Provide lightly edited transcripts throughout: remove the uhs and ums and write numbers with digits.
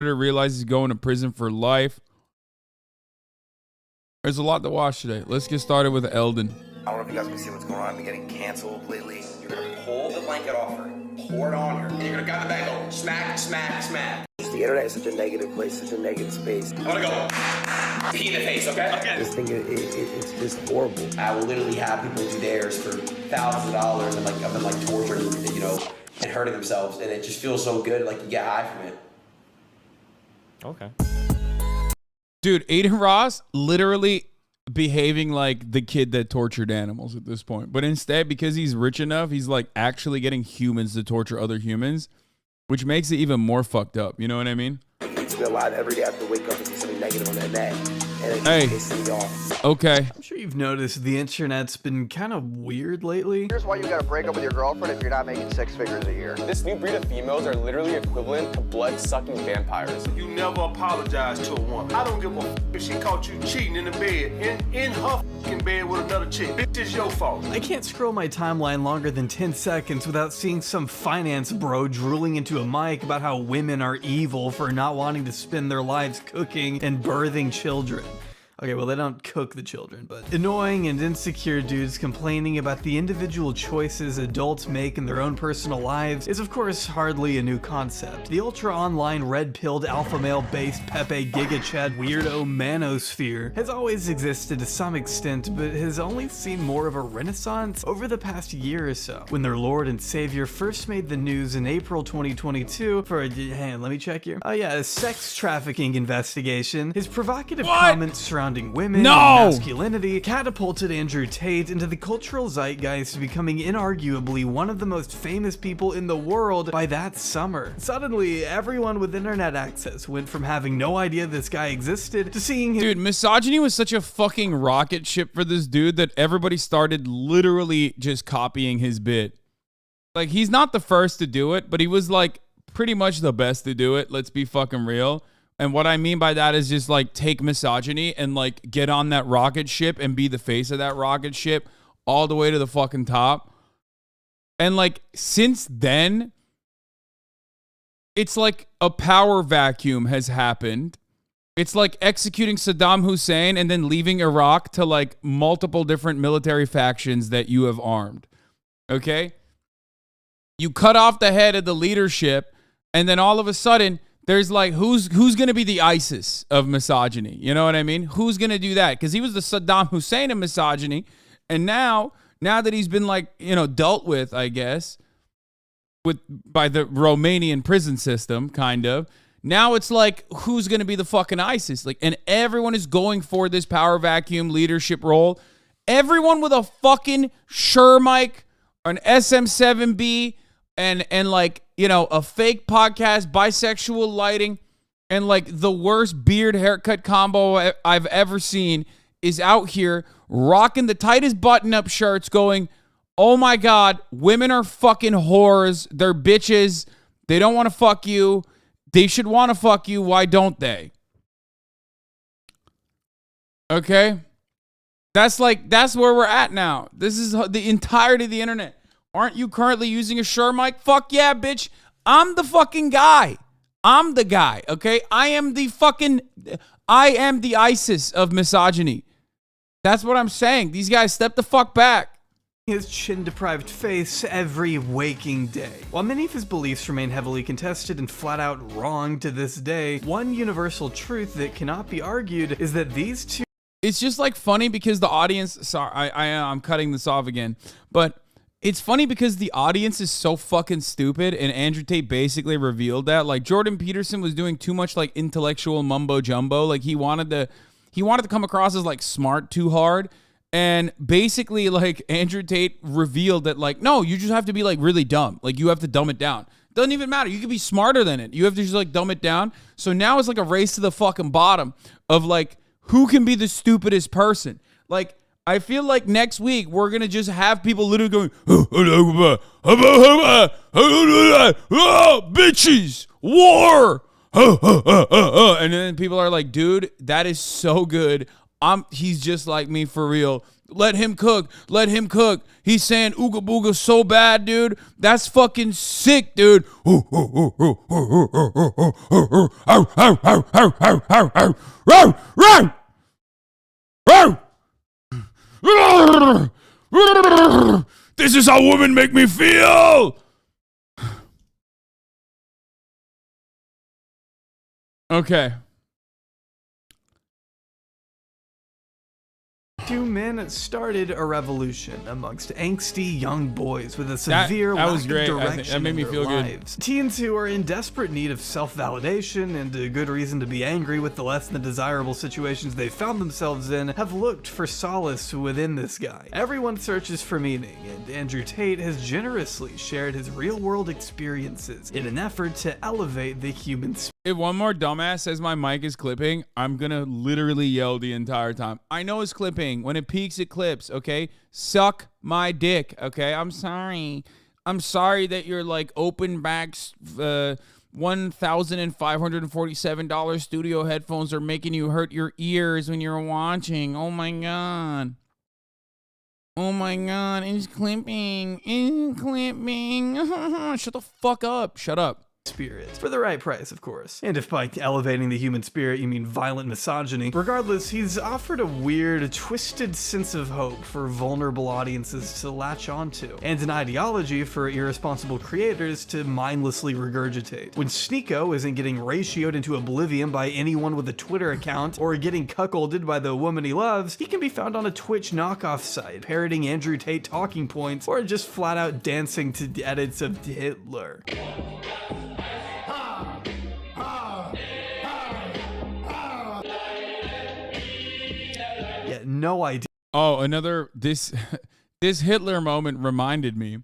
realizes he's going to prison for life. There's a lot to watch today. Let's get started with Adin. I don't know if you guys can see what's going on. I'm getting canceled lately. You're going to pull the blanket off her, pour it on her, and you're going to grab the bag, go smack, smack, smack. The internet is such a negative place, such a negative space. I'm going to go pee in the face, okay? This thing, it's just horrible. I will literally have people do theirs for thousands of dollars and like, of them like torturing, you know, and hurting themselves. And it just feels so good, like you get high from it. Okay. Dude, Adin Ross literally behaving like the kid that tortured animals at this point. But instead, because he's rich enough, he's like actually getting humans to torture other humans, which makes it even more fucked up. You know what I mean? It's been alive every day. I have to wake up and see something negative on that net. And it just pisses me off. Okay. I'm sure you've noticed the internet's been kind of weird lately. Here's why you gotta break up with your girlfriend if you're not making 6 figures a year. This new breed of females are literally equivalent to blood-sucking vampires. You never apologize to a woman. I don't give a f if she caught you cheating in the bed, in her f***ing bed with another chick. Bitch, it's your fault. I can't scroll my timeline longer than 10 seconds without seeing some finance bro drooling into a mic about how women are evil for not wanting to spend their lives cooking and birthing children. Okay, well, they don't cook the children, but annoying and insecure dudes complaining about the individual choices adults make in their own personal lives is, of course, hardly a new concept. The ultra-online red-pilled alpha male-based Pepe Giga Chad weirdo manosphere has always existed to some extent, but has only seen more of a renaissance over the past year or so, when their lord and savior first made the news in April 2022 for a, hang on, let me check here. Oh yeah, a sex trafficking investigation. His provocative comments surrounding women and masculinity catapulted Andrew Tate into the cultural zeitgeist, becoming inarguably one of the most famous people in the world by that summer. Suddenly, everyone with internet access went from having no idea this guy existed to seeing him. Dude, misogyny was such a fucking rocket ship for this dude that everybody started literally just copying his bit. Like, he's not the first to do it, but he was like pretty much the best to do it. Let's be fucking real. And what I mean by that is just like take misogyny and like get on that rocket ship and be the face of that rocket ship all the way to the fucking top. And like since then, it's like a power vacuum has happened. It's like executing Saddam Hussein and then leaving Iraq to like multiple different military factions that you have armed. Okay? You cut off the head of the leadership and then all of a sudden there's like, who's going to be the ISIS of misogyny? You know what I mean? Who's going to do that? Because he was the Saddam Hussein of misogyny. And now that he's been like, you know, dealt with, I guess, by the Romanian prison system, kind of. Now it's like, who's going to be the fucking ISIS? Like, and everyone is going for this power vacuum leadership role. Everyone with a fucking Shure mic, an SM7B, and like, you know, a fake podcast, bisexual lighting, and like the worst beard haircut combo I've ever seen is out here rocking the tightest button-up shirts going, oh my God, women are fucking whores. They're bitches. They don't want to fuck you. They should want to fuck you. Why don't they? Okay? That's where we're at now. This is the entirety of the internet. Aren't you currently using a Shure mic? Fuck yeah, bitch. I'm the fucking guy. I'm the guy, okay? I am the ISIS of misogyny. That's what I'm saying. These guys step the fuck back. His chin-deprived face every waking day. While many of his beliefs remain heavily contested and flat out wrong to this day, one universal truth that cannot be argued is that these two... It's just like funny because the audience... Sorry, I'm cutting this off again. But... it's funny because the audience is so fucking stupid, and Andrew Tate basically revealed that. Like, Jordan Peterson was doing too much, like, intellectual mumbo-jumbo. Like, he wanted to come across as, like, smart too hard. And basically, like, Andrew Tate revealed that, like, no, you just have to be, like, really dumb. Like, you have to dumb it down. Doesn't even matter. You can be smarter than it. You have to just, like, dumb it down. So now it's, like, a race to the fucking bottom of, like, who can be the stupidest person. Like, I feel like next week we're going to just have people literally going, bitches, war. And then people are like, dude, that is so good. He's just like me for real. Let him cook. Let him cook. He's saying ooga booga so bad, dude. That's fucking sick, dude. This is how women make me feel. Okay. Two men started a revolution amongst angsty young boys with a severe that lack was great. of I think direction that made me in their feel good. lives. Teens who are in desperate need of self-validation and a good reason to be angry with the less than desirable situations they found themselves in have looked for solace within this guy. Everyone searches for meaning, and Andrew Tate has generously shared his real-world experiences in an effort to elevate the human spirit. If one more dumbass says my mic is clipping, I'm gonna literally yell the entire time. I know it's clipping. When it peaks, it clips, okay? Suck my dick, okay? I'm sorry. I'm sorry that your like open back $1,547 studio headphones are making you hurt your ears when you're watching. Oh my god. Oh my god, it's clipping. It's clipping. Shut the fuck up. Shut up. Spirit. For the right price, of course. And if by elevating the human spirit you mean violent misogyny, regardless, he's offered a weird, twisted sense of hope for vulnerable audiences to latch onto, and an ideology for irresponsible creators to mindlessly regurgitate. When Sneeko isn't getting ratioed into oblivion by anyone with a Twitter account, or getting cuckolded by the woman he loves, he can be found on a Twitch knockoff site, parroting Andrew Tate talking points, or just flat out dancing to edits of Hitler. No idea. Oh, another this Hitler moment reminded me.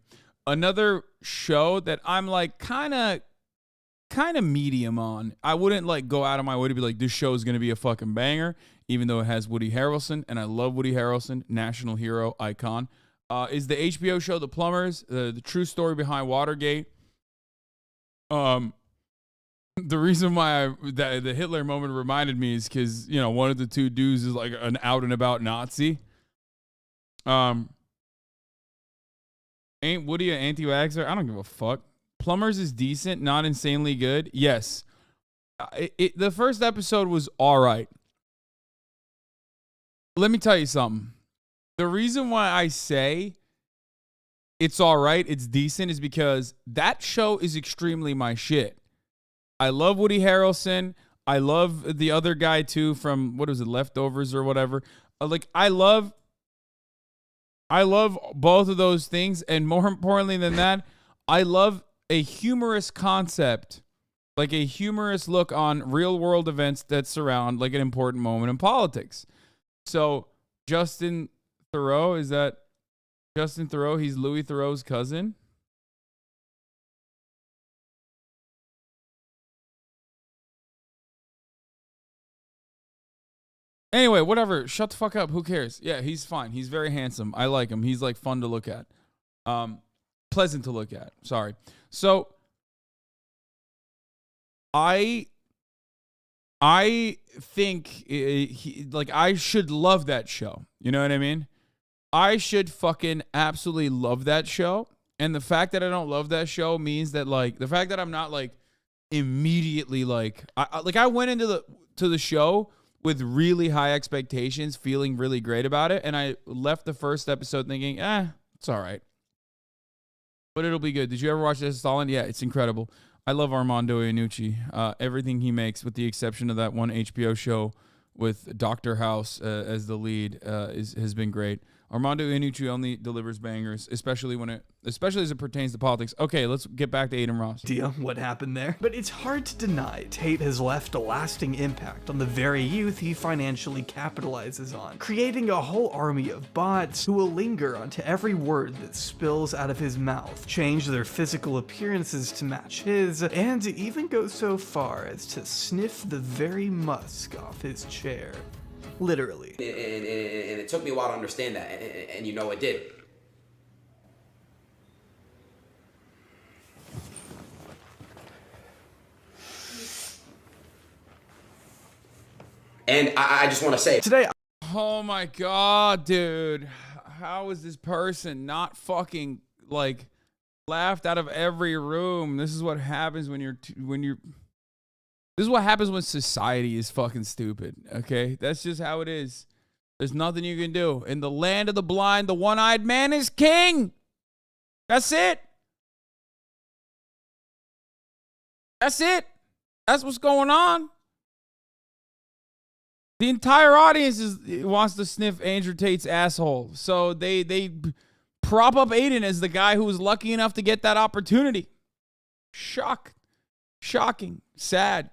Another show that I'm like kind of medium on. I wouldn't like go out of my way to be like this show is going to be a fucking banger, even though it has Woody Harrelson, and I love Woody Harrelson, national hero icon. Is the HBO show The Plumbers, the true story behind Watergate. The reason why the Hitler moment reminded me is because, you know, one of the two dudes is like an out and about Nazi. Ain't Woody an anti-vaxxer? I don't give a fuck. Plumbers is decent, not insanely good. Yes. The first episode was all right. Let me tell you something. The reason why I say it's all right, it's decent, is because that show is extremely my shit. I love Woody Harrelson. I love the other guy too from, what is it, Leftovers or whatever. I love both of those things, and more importantly than that, I love a humorous concept, like a humorous look on real world events that surround like an important moment in politics. So Justin Theroux, is that Justin Theroux? He's Louis Theroux's cousin. Anyway, whatever. Shut the fuck up. Who cares? Yeah, he's fine. He's very handsome. I like him. He's like fun to look at. Pleasant to look at. Sorry. So I think I should love that show. You know what I mean? I should fucking absolutely love that show. And the fact that I don't love that show means that like the fact that I'm not like immediately like I went into the show with really high expectations, feeling really great about it, and I left the first episode thinking, it's all right. But it'll be good. Did you ever watch This Stalin? Yeah, it's incredible. I love Armando Iannucci. Everything he makes, with the exception of that one HBO show with Dr. House as the lead, has been great. Armando Iannucci only delivers bangers, especially as it pertains to politics. Okay, let's get back to Adin Ross. What happened there? But it's hard to deny Tate has left a lasting impact on the very youth he financially capitalizes on, creating a whole army of bots who will linger onto every word that spills out of his mouth, change their physical appearances to match his, and even go so far as to sniff the very musk off his chair. Literally. And it took me a while to understand that, and you know it did. And I just want to say, Today, Oh my God, dude. How is this person not fucking like laughed out of every room? This is what happens when you're this is what happens when society is fucking stupid. Okay? That's just how it is. There's nothing you can do. In the land of the blind, the one-eyed man is king. That's it. That's it. That's what's going on. The entire audience wants to sniff Andrew Tate's asshole. So they prop up Adin as the guy who was lucky enough to get that opportunity. Shocking. Sad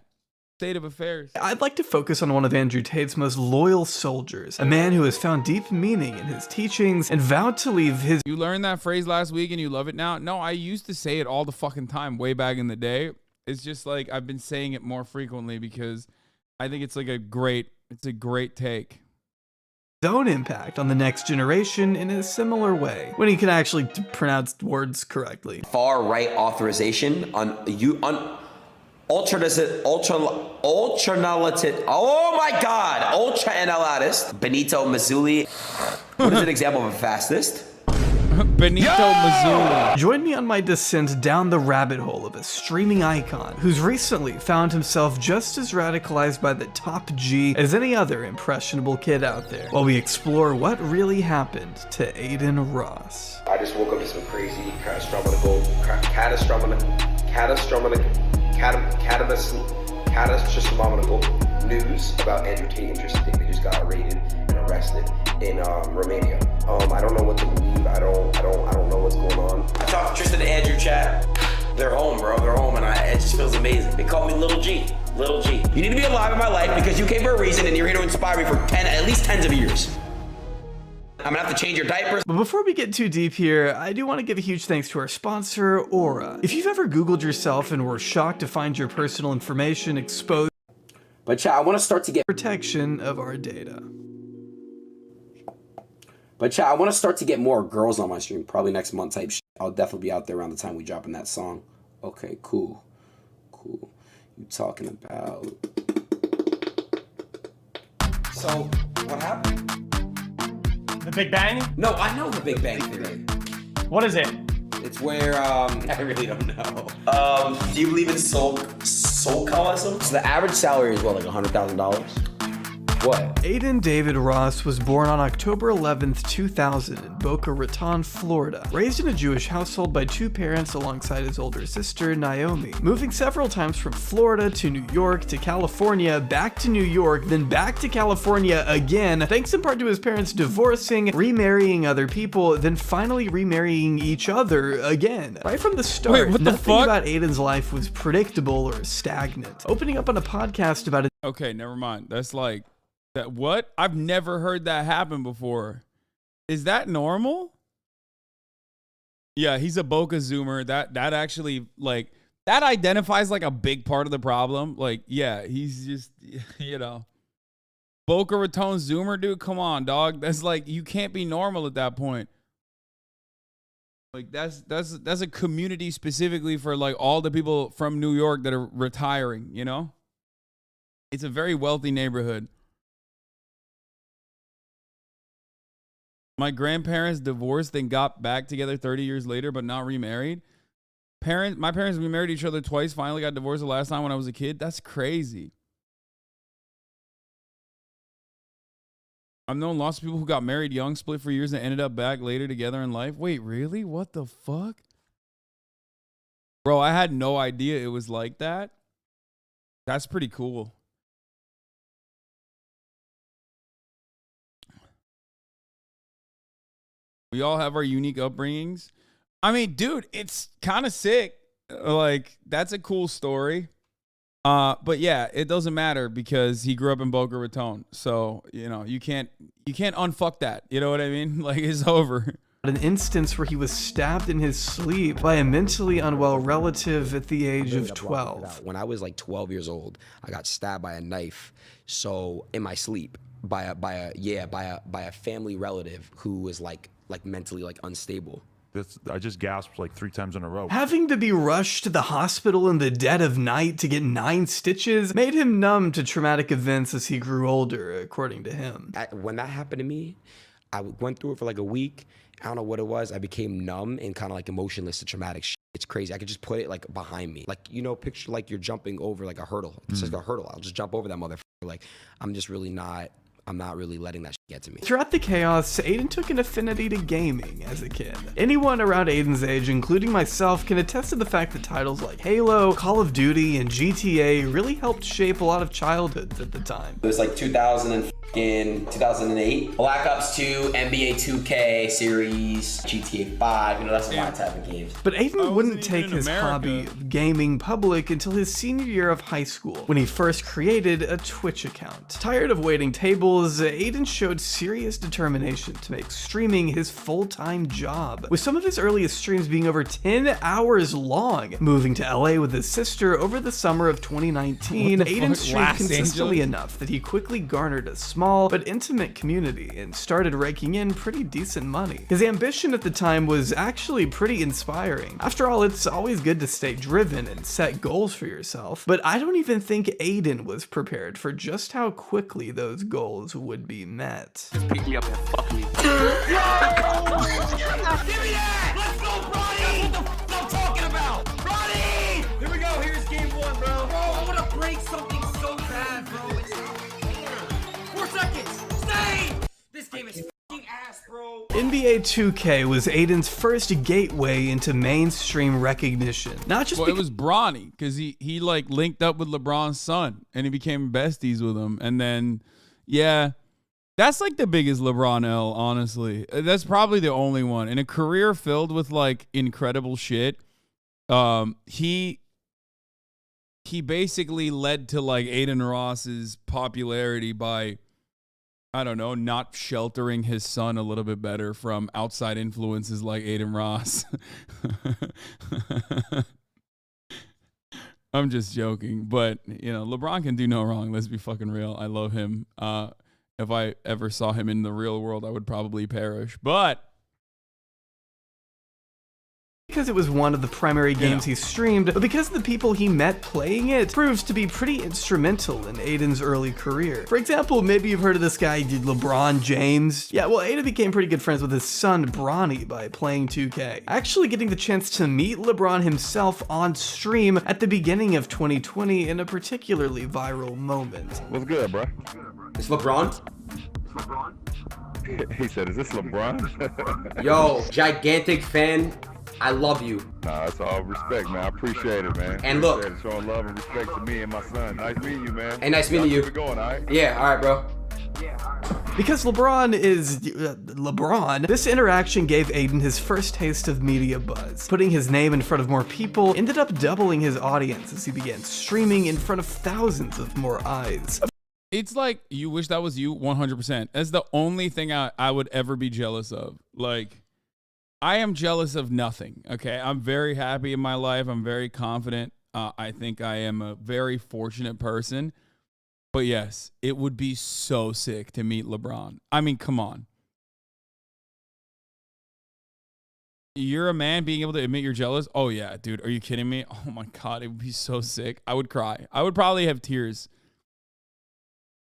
state of affairs. I'd like to focus on one of Andrew Tate's most loyal soldiers, a man who has found deep meaning in his teachings and vowed to leave his... You learned that phrase last week and you love it now? No, I used to say it all the fucking time way back in the day. It's just like I've been saying it more frequently because I think it's like a great take. His own impact on the next generation in a similar way, when he can actually pronounce words correctly. Far right authorization on ultra-analytic, oh my God, ultra-analytist, Benito Mazzulli. What is an example of a fastest? Benito Mazzulli. Join me on my descent down the rabbit hole of a streaming icon who's recently found himself just as radicalized by the top G as any other impressionable kid out there, while we explore what really happened to Adin Ross. I just woke up to some crazy catastrophic news about Andrew Tate. Interesting. They just got raided and arrested in Romania. I don't know what to believe. I don't know what's going on. I talked to Tristan and Andrew chat. They're home, bro. They're home, and it just feels amazing. They call me Little G. Little G. You need to be alive in my life because you came for a reason, and you're here to inspire me for at least tens of years. I'm gonna have to change your diapers. But before we get too deep here, I do want to give a huge thanks to our sponsor, Aura. If you've ever Googled yourself and were shocked to find your personal information exposed, But chat, I want to start to get protection of our data. But chat, I want to start to get more girls on my stream, probably next month type shit. I'll definitely be out there around the time we dropping that song. Okay, cool. You talking about? So, what happened? The Big Bang? No, I know the Big Bang Theory. What is it? It's where, I really don't know. Do you believe in soul-callism? So the average salary is what, like $100,000? What? Adin David Ross was born on October 11th, 2000 in Boca Raton, Florida. Raised in a Jewish household by two parents alongside his older sister, Naomi. Moving several times from Florida to New York to California, back to New York, then back to California again, thanks in part to his parents divorcing, remarrying other people, then finally remarrying each other again. Right from the start, Wait, what the nothing fuck? about Adin's life was predictable or stagnant. Opening up on a podcast about it. Okay, never mind. That's like that. What? I've never heard that happen before. Is that normal? Yeah, he's a Boca Zoomer. That actually, like, that identifies like a big part of the problem. Like, yeah, he's just, you know, Boca Raton Zoomer, dude. Come on, dog. That's like, you can't be normal at that point. Like, that's a community specifically for like all the people from New York that are retiring, you know? It's a very wealthy neighborhood. My grandparents divorced and got back together 30 years later, but not remarried. My parents remarried each other twice, finally got divorced the last time when I was a kid. That's crazy. I've known lots of people who got married young, split for years, and ended up back later together in life. Wait, really? What the fuck? Bro, I had no idea it was like that. That's pretty cool. We all have our unique upbringings. I mean, dude, it's kind of sick. Like, that's a cool story. But yeah, it doesn't matter because he grew up in Boca Raton. So, you know, you can't unfuck that. You know what I mean? Like, it's over. An instance where he was stabbed in his sleep by a mentally unwell relative at the age of 12. When I was like 12 years old, I got stabbed by a knife. So in my sleep by a family relative who was like mentally like unstable. I just gasped like 3 times in a row. Having to be rushed to the hospital in the dead of night to get 9 stitches made him numb to traumatic events as he grew older, according to him. When that happened to me, I went through it for like a week. I don't know what it was. I became numb and kind of like emotionless to traumatic shit. It's crazy. I could just put it like behind me. Like, you know, picture like you're jumping over like a hurdle. It's just a hurdle. I'll just jump over that motherfucker. Like, I'm not really letting that shit get to me. Throughout the chaos, Adin took an affinity to gaming as a kid. Anyone around Adin's age, including myself, can attest to the fact that titles like Halo, Call of Duty, and GTA really helped shape a lot of childhoods at the time. It was like 2008. Black Ops 2, NBA 2K series, GTA 5, you know, that's my type of games. But Adin wouldn't take his hobby of gaming public until his senior year of high school, when he first created a Twitch account. Tired of waiting tables, Adin showed serious determination to make streaming his full-time job, with some of his earliest streams being over 10 hours long. Moving to LA with his sister over the summer of 2019, Adin streamed consistently enough that he quickly garnered a small but intimate community and started raking in pretty decent money. His ambition at the time was actually pretty inspiring. After all, it's always good to stay driven and set goals for yourself, but I don't even think Adin was prepared for just how quickly those goals would be met. Pick me up and fuck me. Give me that! Let's go, Bronny! That's what the f I'm talking about! Bronny! Here we go, here's game 1, bro. Bro, I wanna break something so bad, bro. It's not fair. 4 seconds! Stay! This game is f***ing ass, bro. NBA 2K was Adin's first gateway into mainstream recognition. Not just it was Bronny, because he like linked up with LeBron's son and he became besties with him. And then, yeah, that's like the biggest LeBron L, honestly. That's probably the only one. In a career filled with like incredible shit, he basically led to like Adin Ross's popularity by, I don't know, not sheltering his son a little bit better from outside influences like Adin Ross. I'm just joking, but you know, LeBron can do no wrong. Let's be fucking real. I love him. If I ever saw him in the real world, I would probably perish. But because it was one of the primary games he streamed, but because the people he met playing it proved to be pretty instrumental in Adin's early career. For example, maybe you've heard of this guy, LeBron James. Yeah, well, Adin became pretty good friends with his son, Bronny, by playing 2K. Actually getting the chance to meet LeBron himself on stream at the beginning of 2020 in a particularly viral moment. What's good, bro? It's LeBron? He said, is this LeBron? Yo, gigantic fan. I love you. Nah, it's all respect, man. I appreciate it, man. And look, showing love and respect to me and my son. Nice meeting you, man. Hey, nice meeting you. Keep it going, all right? Yeah, all right, bro. Because LeBron is LeBron, this interaction gave Adin his first taste of media buzz. Putting his name in front of more people ended up doubling his audience as he began streaming in front of thousands of more eyes. it's like, you wish that was you 100%. That's the only thing I would ever be jealous of. Like, I am jealous of nothing, okay? I'm very happy in my life. I'm very confident. I think I am a very fortunate person. But yes, it would be so sick to meet LeBron. I mean, come on. You're a man being able to admit you're jealous? Oh, yeah, dude. Are you kidding me? Oh, my God. It would be so sick. I would cry. I would probably have tears.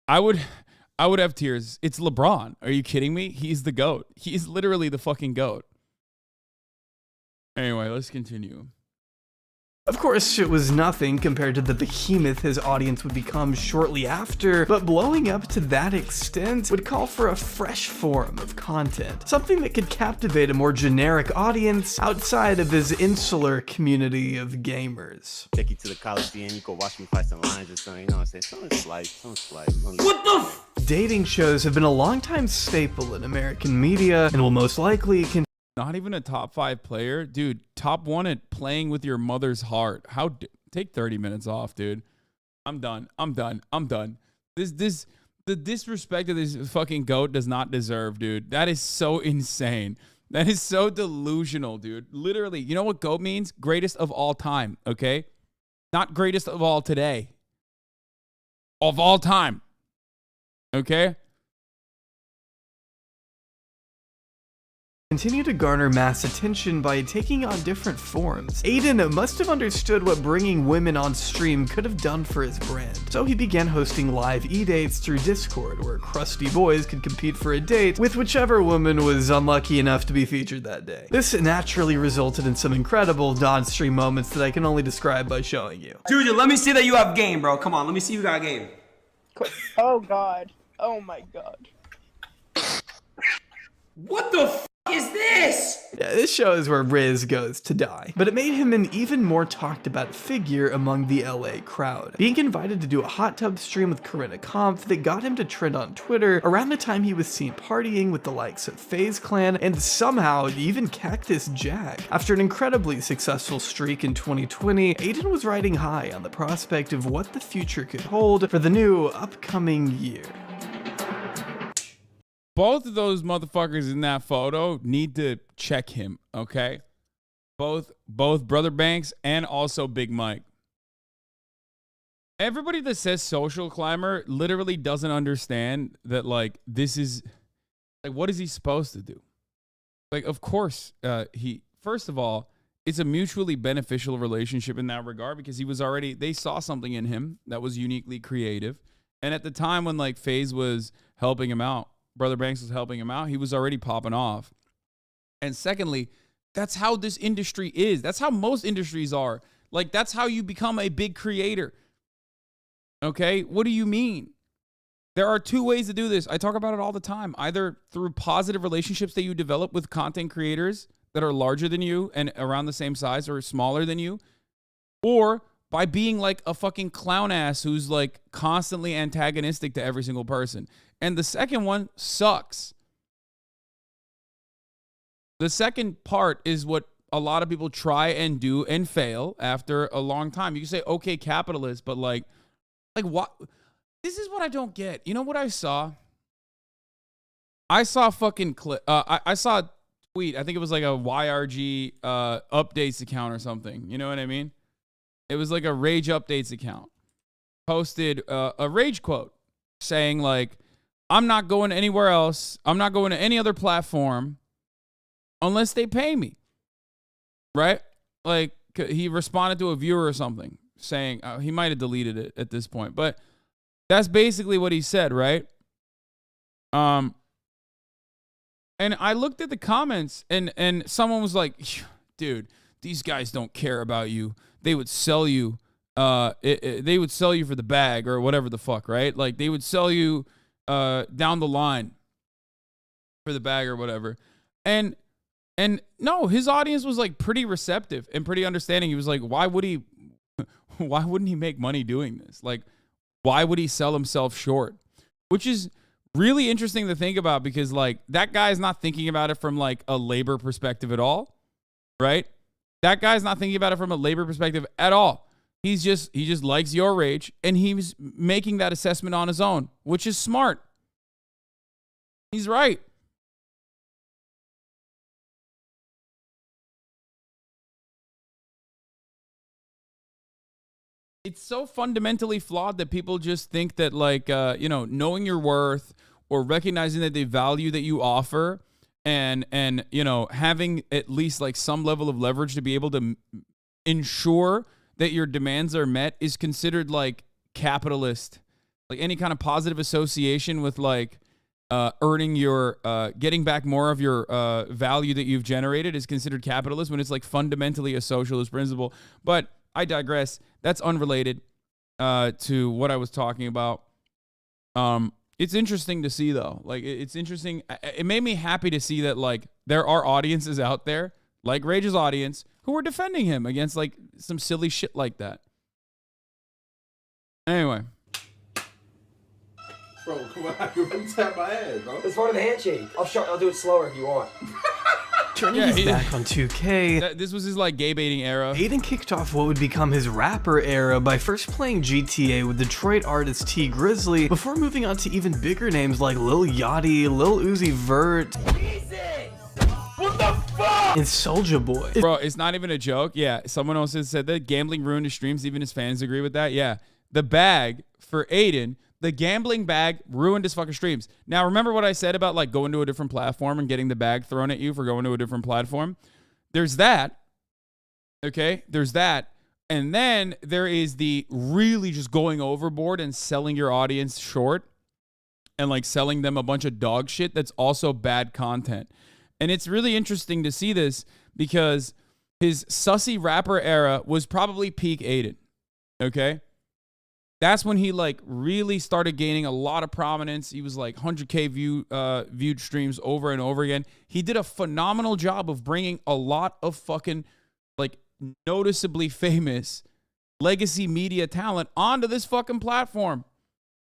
I would have tears. It's LeBron. Are you kidding me? He's the GOAT. He's literally the fucking GOAT. Anyway, let's continue. Of course, it was nothing compared to the behemoth his audience would become shortly after, but blowing up to that extent would call for a fresh form of content, something that could captivate a more generic audience outside of his insular community of gamers. Take you to the Coliseum, you go watch me fight some lions or something, you know what I'm saying? Something slight. What the f? Dating shows have been a longtime staple in American media and will most likely continue. Not even a top 5 player, dude. Top 1 at playing with your mother's heart. Take 30 minutes off, dude. I'm done. The disrespect of this fucking GOAT does not deserve, dude. That is so insane. That is so delusional, dude. Literally, you know what GOAT means? Greatest of all time, okay? Not greatest of all today. Of all time. Okay? continue to garner mass attention by taking on different forms. Adin must have understood what bringing women on stream could have done for his brand, so he began hosting live e-dates through Discord, where crusty boys could compete for a date with whichever woman was unlucky enough to be featured that day. This naturally resulted in some incredible non-stream moments that I can only describe by showing you. Juju, let me see that you have game, bro. Come on, let me see you got game. Oh god. Oh my god. What the f is this? Yeah, this shows where Riz goes to die, but it made him an even more talked about figure among the LA crowd, being invited to do a hot tub stream with Corinna Kampf that got him to trend on Twitter around the time he was seen partying with the likes of FaZe Clan and somehow even Cactus Jack. After an incredibly successful streak in 2020, Adin was riding high on the prospect of what the future could hold for the new upcoming year. Both of those motherfuckers in that photo need to check him, okay? Both Brother Banks and also Big Mike. Everybody that says social climber literally doesn't understand that, like, this is, like, what is he supposed to do? Like, of course, first of all, it's a mutually beneficial relationship in that regard because they saw something in him that was uniquely creative. And at the time when, like, FaZe was helping him out, Brother Banks was helping him out, he was already popping off. And secondly, that's how this industry is. That's how most industries are. Like, that's how you become a big creator. Okay? What do you mean? There are two ways to do this. I talk about it all the time. Either through positive relationships that you develop with content creators that are larger than you and around the same size or smaller than you, or by being like a fucking clown ass who's like constantly antagonistic to every single person. And the second one sucks. The second part is what a lot of people try and do and fail after a long time. You can say, okay, capitalist, but like what? This is what I don't get. You know what I saw? I saw a fucking clip. I saw a tweet. I think it was like a YRG updates account or something. You know what I mean? It was like a Rage Updates account. Posted a Rage quote saying like, I'm not going anywhere else. I'm not going to any other platform unless they pay me. Right? Like he responded to a viewer or something saying, he might have deleted it at this point, but that's basically what he said, right? And I looked at the comments and someone was like, dude, these guys don't care about you. They would sell you. They would sell you for the bag or whatever the fuck, right? Like they would sell you down the line for the bag or whatever. And no, his audience was like pretty receptive and pretty understanding. He was like, why wouldn't he make money doing this? Like, why would he sell himself short? Which is really interesting to think about because like that guy's not thinking about it from like a labor perspective at all, right? That guy's not thinking about it from a labor perspective at all. He just likes your rage and he's making that assessment on his own, which is smart. He's right. It's so fundamentally flawed that people just think that like, knowing your worth or recognizing that they value that you offer and having at least like some level of leverage to be able to ensure that your demands are met is considered like capitalist. Like any kind of positive association with like earning your, getting back more of your value that you've generated is considered capitalist when it's like fundamentally a socialist principle. But I digress. That's unrelated to what I was talking about. It's interesting to see though. Like it's interesting. It made me happy to see that like there are audiences out there like Rage's audience who are defending him against like some silly shit like that. Anyway. Bro, come on, you tap my ass, bro. It's part of the handshake. I'll do it slower if you want. Turning his back on 2K, this was his like gay baiting era. Adin kicked off what would become his rapper era by first playing GTA with Detroit artist T Grizzly before moving on to even bigger names like Lil Yachty, Lil Uzi Vert, What the fuck? and Soulja Boy. Bro, it's not even a joke. Yeah, someone else has said that gambling ruined his streams. Even his fans agree with that. Yeah, the bag for Adin, the gambling bag ruined his fucking streams. Now, remember what I said about like going to a different platform and getting the bag thrown at you for going to a different platform? There's that. Okay? There's that. And then there is the really just going overboard and selling your audience short and like selling them a bunch of dog shit that's also bad content. And it's really interesting to see this because his sussy rapper era was probably peak Adin. Okay? That's when he like really started gaining a lot of prominence. He was like 100K viewed streams over and over again. He did a phenomenal job of bringing a lot of fucking like noticeably famous legacy media talent onto this fucking platform,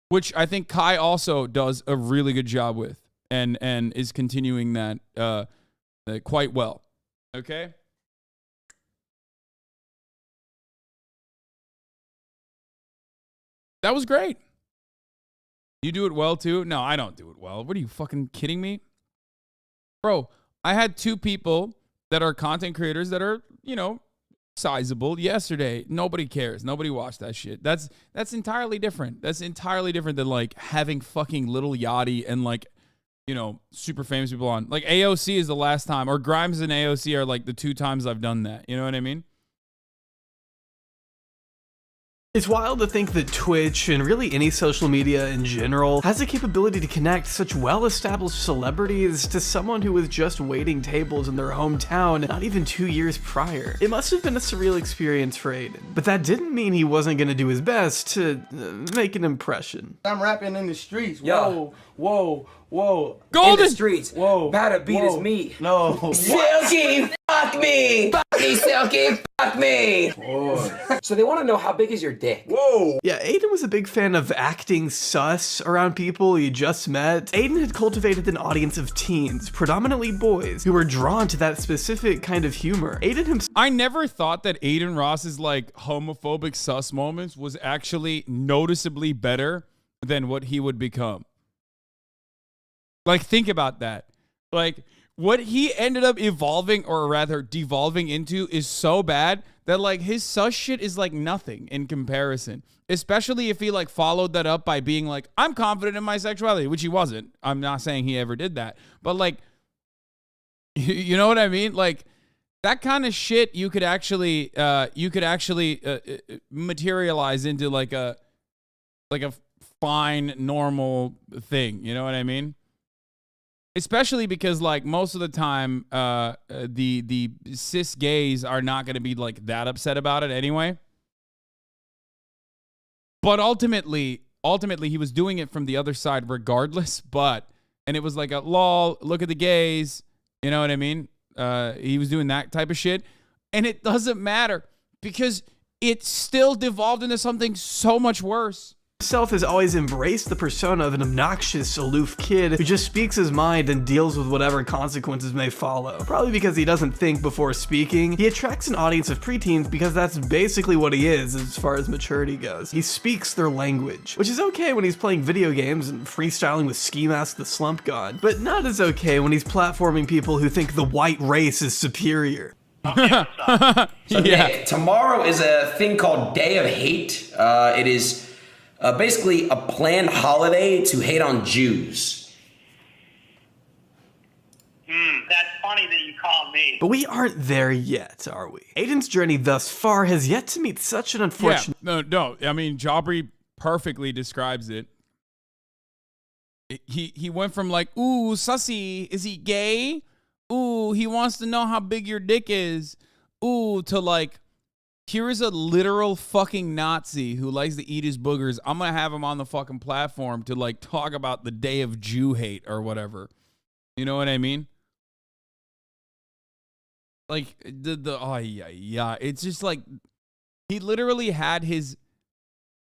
which I think Kai also does a really good job with and is continuing that quite well. Okay? That was great. You do it well too? No, I don't do it well. What are you fucking kidding me? Bro, I had 2 people that are content creators that are, you know, sizable yesterday. Nobody cares. Nobody watched that shit. That's entirely different. That's entirely different than like having fucking Little Yachty and like, you know, super famous people on. Like AOC is the last time, or Grimes and AOC are like the 2 times I've done that. You know what I mean? It's wild to think that Twitch, and really any social media in general, has the capability to connect such well-established celebrities to someone who was just waiting tables in their hometown not even 2 years prior. It must have been a surreal experience for Adin, but that didn't mean he wasn't gonna do his best to make an impression. I'm rapping in the streets. Yo. Whoa. Golden In the streets. Whoa. Bada beat is me. No. Silky, fuck me. Fuck me, Silky, fuck me. So they want to know how big is your dick? Whoa. Yeah, Adin was a big fan of acting sus around people he just met. Adin had cultivated an audience of teens, predominantly boys, who were drawn to that specific kind of humor. Adin himself— I never thought that Adin Ross's like homophobic sus moments was actually noticeably better than what he would become. Like, think about that. Like, what he ended up evolving, or rather devolving into, is so bad that like his sus shit is like nothing in comparison. Especially if he like followed that up by being like, I'm confident in my sexuality, which he wasn't. I'm not saying he ever did that. But like, you know what I mean? Like, that kind of shit you could actually materialize into like a fine, normal thing. You know what I mean? Especially because like most of the time, the cis gays are not going to be like that upset about it anyway. But ultimately he was doing it from the other side regardless. And it was like a lol, look at the gays. You know what I mean? He was doing that type of shit. And it doesn't matter because it still devolved into something so much worse. Himself has always embraced the persona of an obnoxious, aloof kid who just speaks his mind and deals with whatever consequences may follow. Probably because he doesn't think before speaking. He attracts an audience of preteens because that's basically what he is as far as maturity goes. He speaks their language, which is okay when he's playing video games and freestyling with Ski Mask the Slump God, but not as okay when he's platforming people who think the white race is superior. So Nick, tomorrow is a thing called Day of Hate. It is basically a planned holiday to hate on Jews. That's funny that you called me. But we aren't there yet, are we? Adin's journey thus far has yet to meet such an unfortunate— No. I mean, Jabri perfectly describes it. He went from like, ooh, sussy, is he gay? Ooh, he wants to know how big your dick is. Ooh, to like, here is a literal fucking Nazi who likes to eat his boogers. I'm going to have him on the fucking platform to like talk about the day of Jew hate or whatever. You know what I mean? Like it's just like he literally had his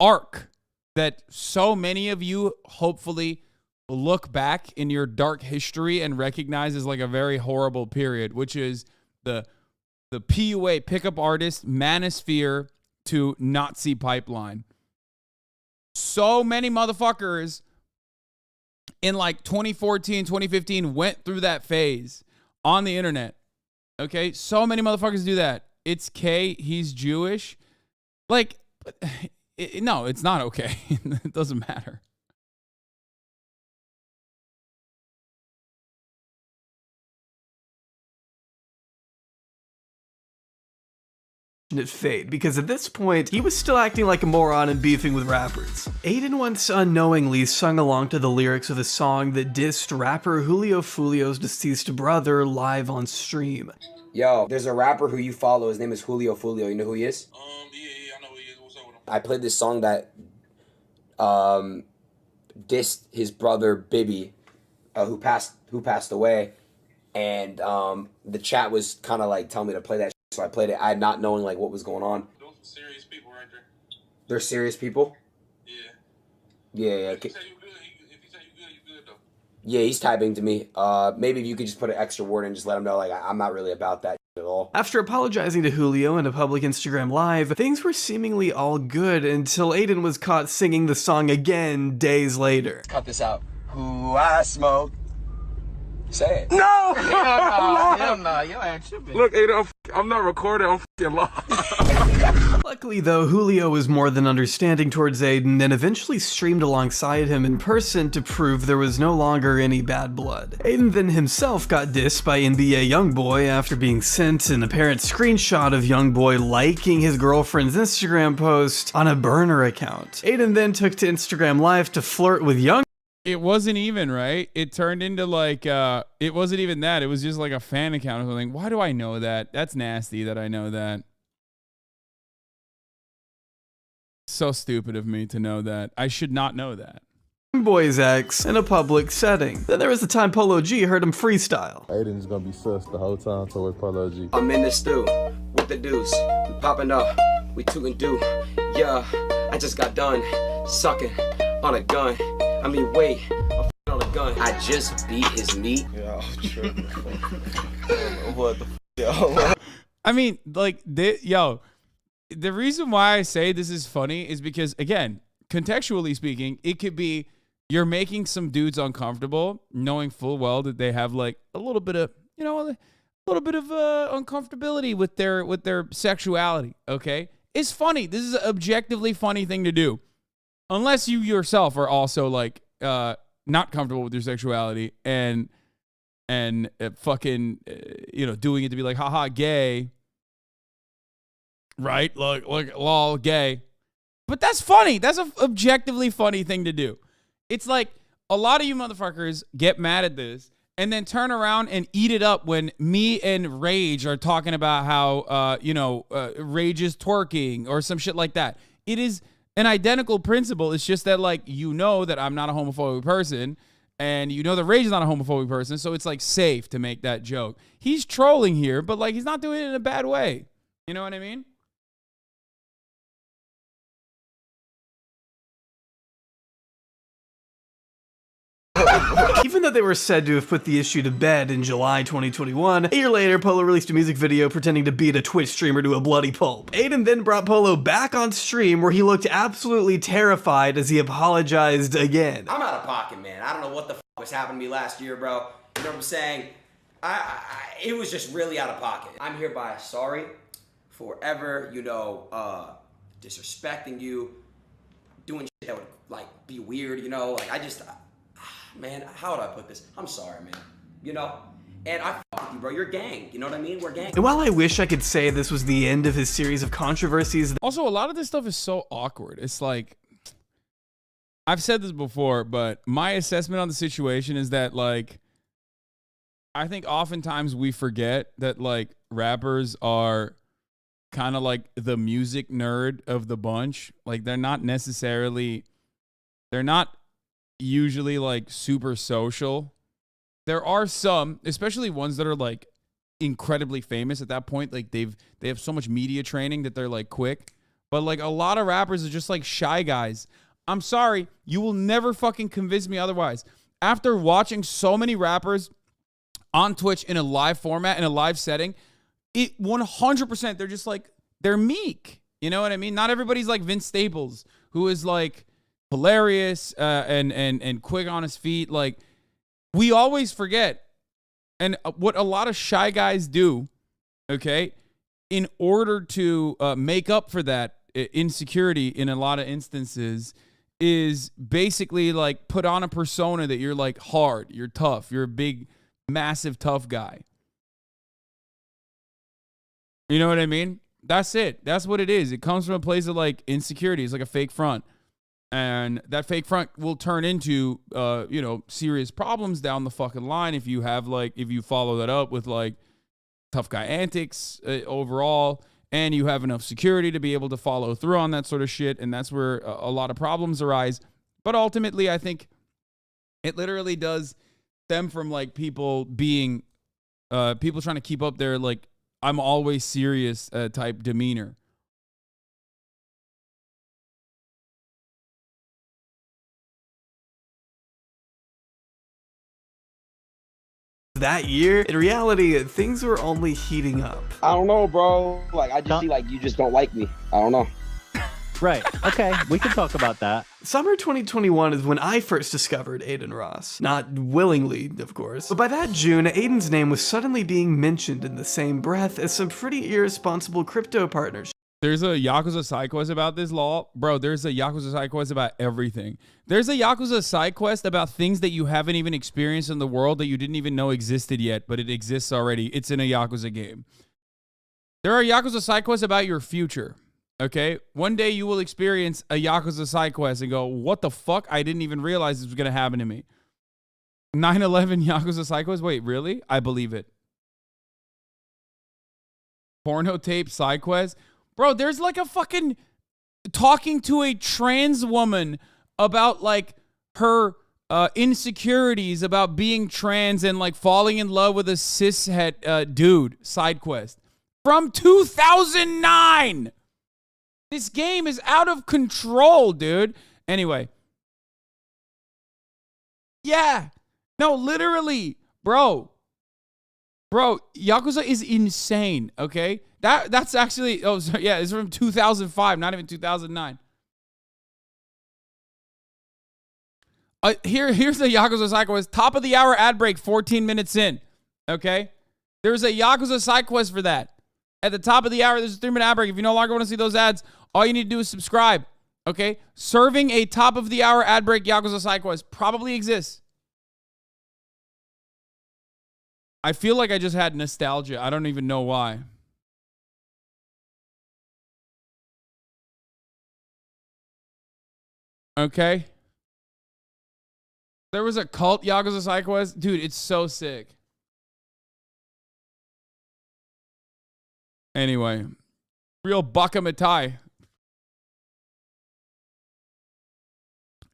arc that so many of you hopefully look back in your dark history and recognize as like a very horrible period, which is the PUA pickup artist manosphere to Nazi pipeline. So many motherfuckers in like 2014, 2015 went through that phase on the internet. Okay? So many motherfuckers do that. It's K, he's Jewish. Like, no, it's not okay. It doesn't matter. unfortunate fate, because at this point, he was still acting like a moron and beefing with rappers. Adin once unknowingly sung along to the lyrics of a song that dissed rapper Julio Fulio's deceased brother live on stream. Yo, there's a rapper who you follow. His name is Julio Fulio. You know who he is? Yeah, I know who he is. What's up with him? I played this song that dissed his brother Bibby, who passed away, and the chat was kind of like telling me to play that shit, so I played it. I not knowing like what was going on. Those are serious people right there. They're serious people. Yeah. If he say you good, you good though. Yeah, he's typing to me. Maybe if you could just put an extra word in, just let him know like I'm not really about that at all. After apologizing to Julio in a public Instagram live, things were seemingly all good until Adin was caught singing the song again days later. Cut this out. Who I smoke. Say it. No! Hell no, you ain't tripping. Look, Adin, I'm not recording, I'm f***ing live. Luckily though, Julio was more than understanding towards Adin and eventually streamed alongside him in person to prove there was no longer any bad blood. Adin then himself got dissed by NBA YoungBoy after being sent an apparent screenshot of YoungBoy liking his girlfriend's Instagram post on a burner account. Adin then took to Instagram Live to flirt with YoungBoy. It wasn't even, right? It turned into like, it wasn't even that. It was just like a fan account or something. Why do I know that? That's nasty that I know that. So stupid of me to know that. I should not know that. Boy's ex in a public setting. Then there was the time Polo G heard him freestyle. Aiden's gonna be sus the whole time towards Polo G. I'm in the stew with the deuce. We popping up, we tootin' do. Yeah, I just got done sucking on a gun. I mean, wait, I'm on a gun. I just beat his meat. Yo, true. What the f***, yo? I mean, like, the reason why I say this is funny is because, again, contextually speaking, it could be you're making some dudes uncomfortable, knowing full well that they have like a little bit of, you know, a little bit of uncomfortability with their sexuality. Okay, it's funny. This is an objectively funny thing to do, unless you yourself are also like not comfortable with your sexuality and fucking you know, doing it to be like haha gay, right? Like lol gay. But that's funny. That's an objectively funny thing to do. It's like a lot of you motherfuckers get mad at this and then turn around and eat it up when me and Rage are talking about how, Rage is twerking or some shit like that. It is an identical principle. It's just that, like, you know that I'm not a homophobic person and you know that Rage is not a homophobic person, so it's, like, safe to make that joke. He's trolling here, but, like, he's not doing it in a bad way. You know what I mean? Even though they were said to have put the issue to bed in July 2021, a year later, Polo released a music video pretending to beat a Twitch streamer to a bloody pulp. Adin then brought Polo back on stream where he looked absolutely terrified as he apologized again. I'm out of pocket, man. I don't know what the f was happening to me last year, bro. You know what I'm saying? It was just really out of pocket. I'm hereby sorry for ever, disrespecting you, doing shit that would, like, be weird, you know? Like, man, how would I put this? I'm sorry, man. You know? And I f*** with you, bro. You're gang. You know what I mean? We're gang. And while I wish I could say this was the end of his series of controversies... Also, a lot of this stuff is so awkward. It's like... I've said this before, but my assessment on the situation is that, like... I think oftentimes we forget that, like, rappers are kind of like the music nerd of the bunch. Like, they're not usually like super social. There are some, especially ones that are like incredibly famous at that point. Like they have so much media training that they're like quick. But like a lot of rappers are just like shy guys. I'm sorry, you will never fucking convince me otherwise. After watching so many rappers on Twitch in a live format, in a live setting, it 100% they're just like, they're meek. You know what I mean? Not everybody's like Vince Staples, who is like hilarious and quick on his feet. Like, we always forget, and what a lot of shy guys do, okay, in order to make up for that insecurity in a lot of instances, is basically like put on a persona that you're like hard, you're tough, you're a big, massive tough guy. You know what I mean? That's it. That's what it is. It comes from a place of like insecurity. It's like a fake front. And that fake front will turn into, you know, serious problems down the fucking line if you have like, if you follow that up with like tough guy antics overall, and you have enough security to be able to follow through on that sort of shit. And that's where a lot of problems arise. But ultimately, I think it literally does stem from like people being, people trying to keep up their like, I'm always serious type demeanor. That year, in reality, things were only heating up. I don't know, bro. Like, I just see like you just don't like me. I don't know. Right. Okay, we can talk about that. Summer 2021 is when I first discovered Adin Ross. Not willingly, of course. But by that June, Adin's name was suddenly being mentioned in the same breath as some pretty irresponsible crypto partners. There's a Yakuza side quest about this law. Bro, there's a Yakuza side quest about everything. There's a Yakuza side quest about things that you haven't even experienced in the world that you didn't even know existed yet, but it exists already. It's in a Yakuza game. There are Yakuza side quests about your future. Okay? One day you will experience a Yakuza side quest and go, what the fuck? I didn't even realize this was going to happen to me. 9/11 Yakuza side quest? Wait, really? I believe it. Porno tape side quest? Bro, there's like a fucking talking to a trans woman about like her insecurities about being trans and like falling in love with a cishet dude side quest from 2009. This game is out of control, dude. Anyway. Yeah. No, literally, bro. Bro, Yakuza is insane, okay? That's actually, oh, sorry, yeah, it's from 2005, not even 2009. Here's the Yakuza side quest. Top of the hour ad break, 14 minutes in, okay? There's a Yakuza side quest for that. At the top of the hour, there's a 3-minute ad break. If you no longer want to see those ads, all you need to do is subscribe, okay? Serving a top of the hour ad break Yakuza side quest probably exists. I feel like I just had nostalgia. I don't even know why. Okay. There was a cult Yakuza side quest. Dude, it's so sick. Anyway. Real Baka Mitai.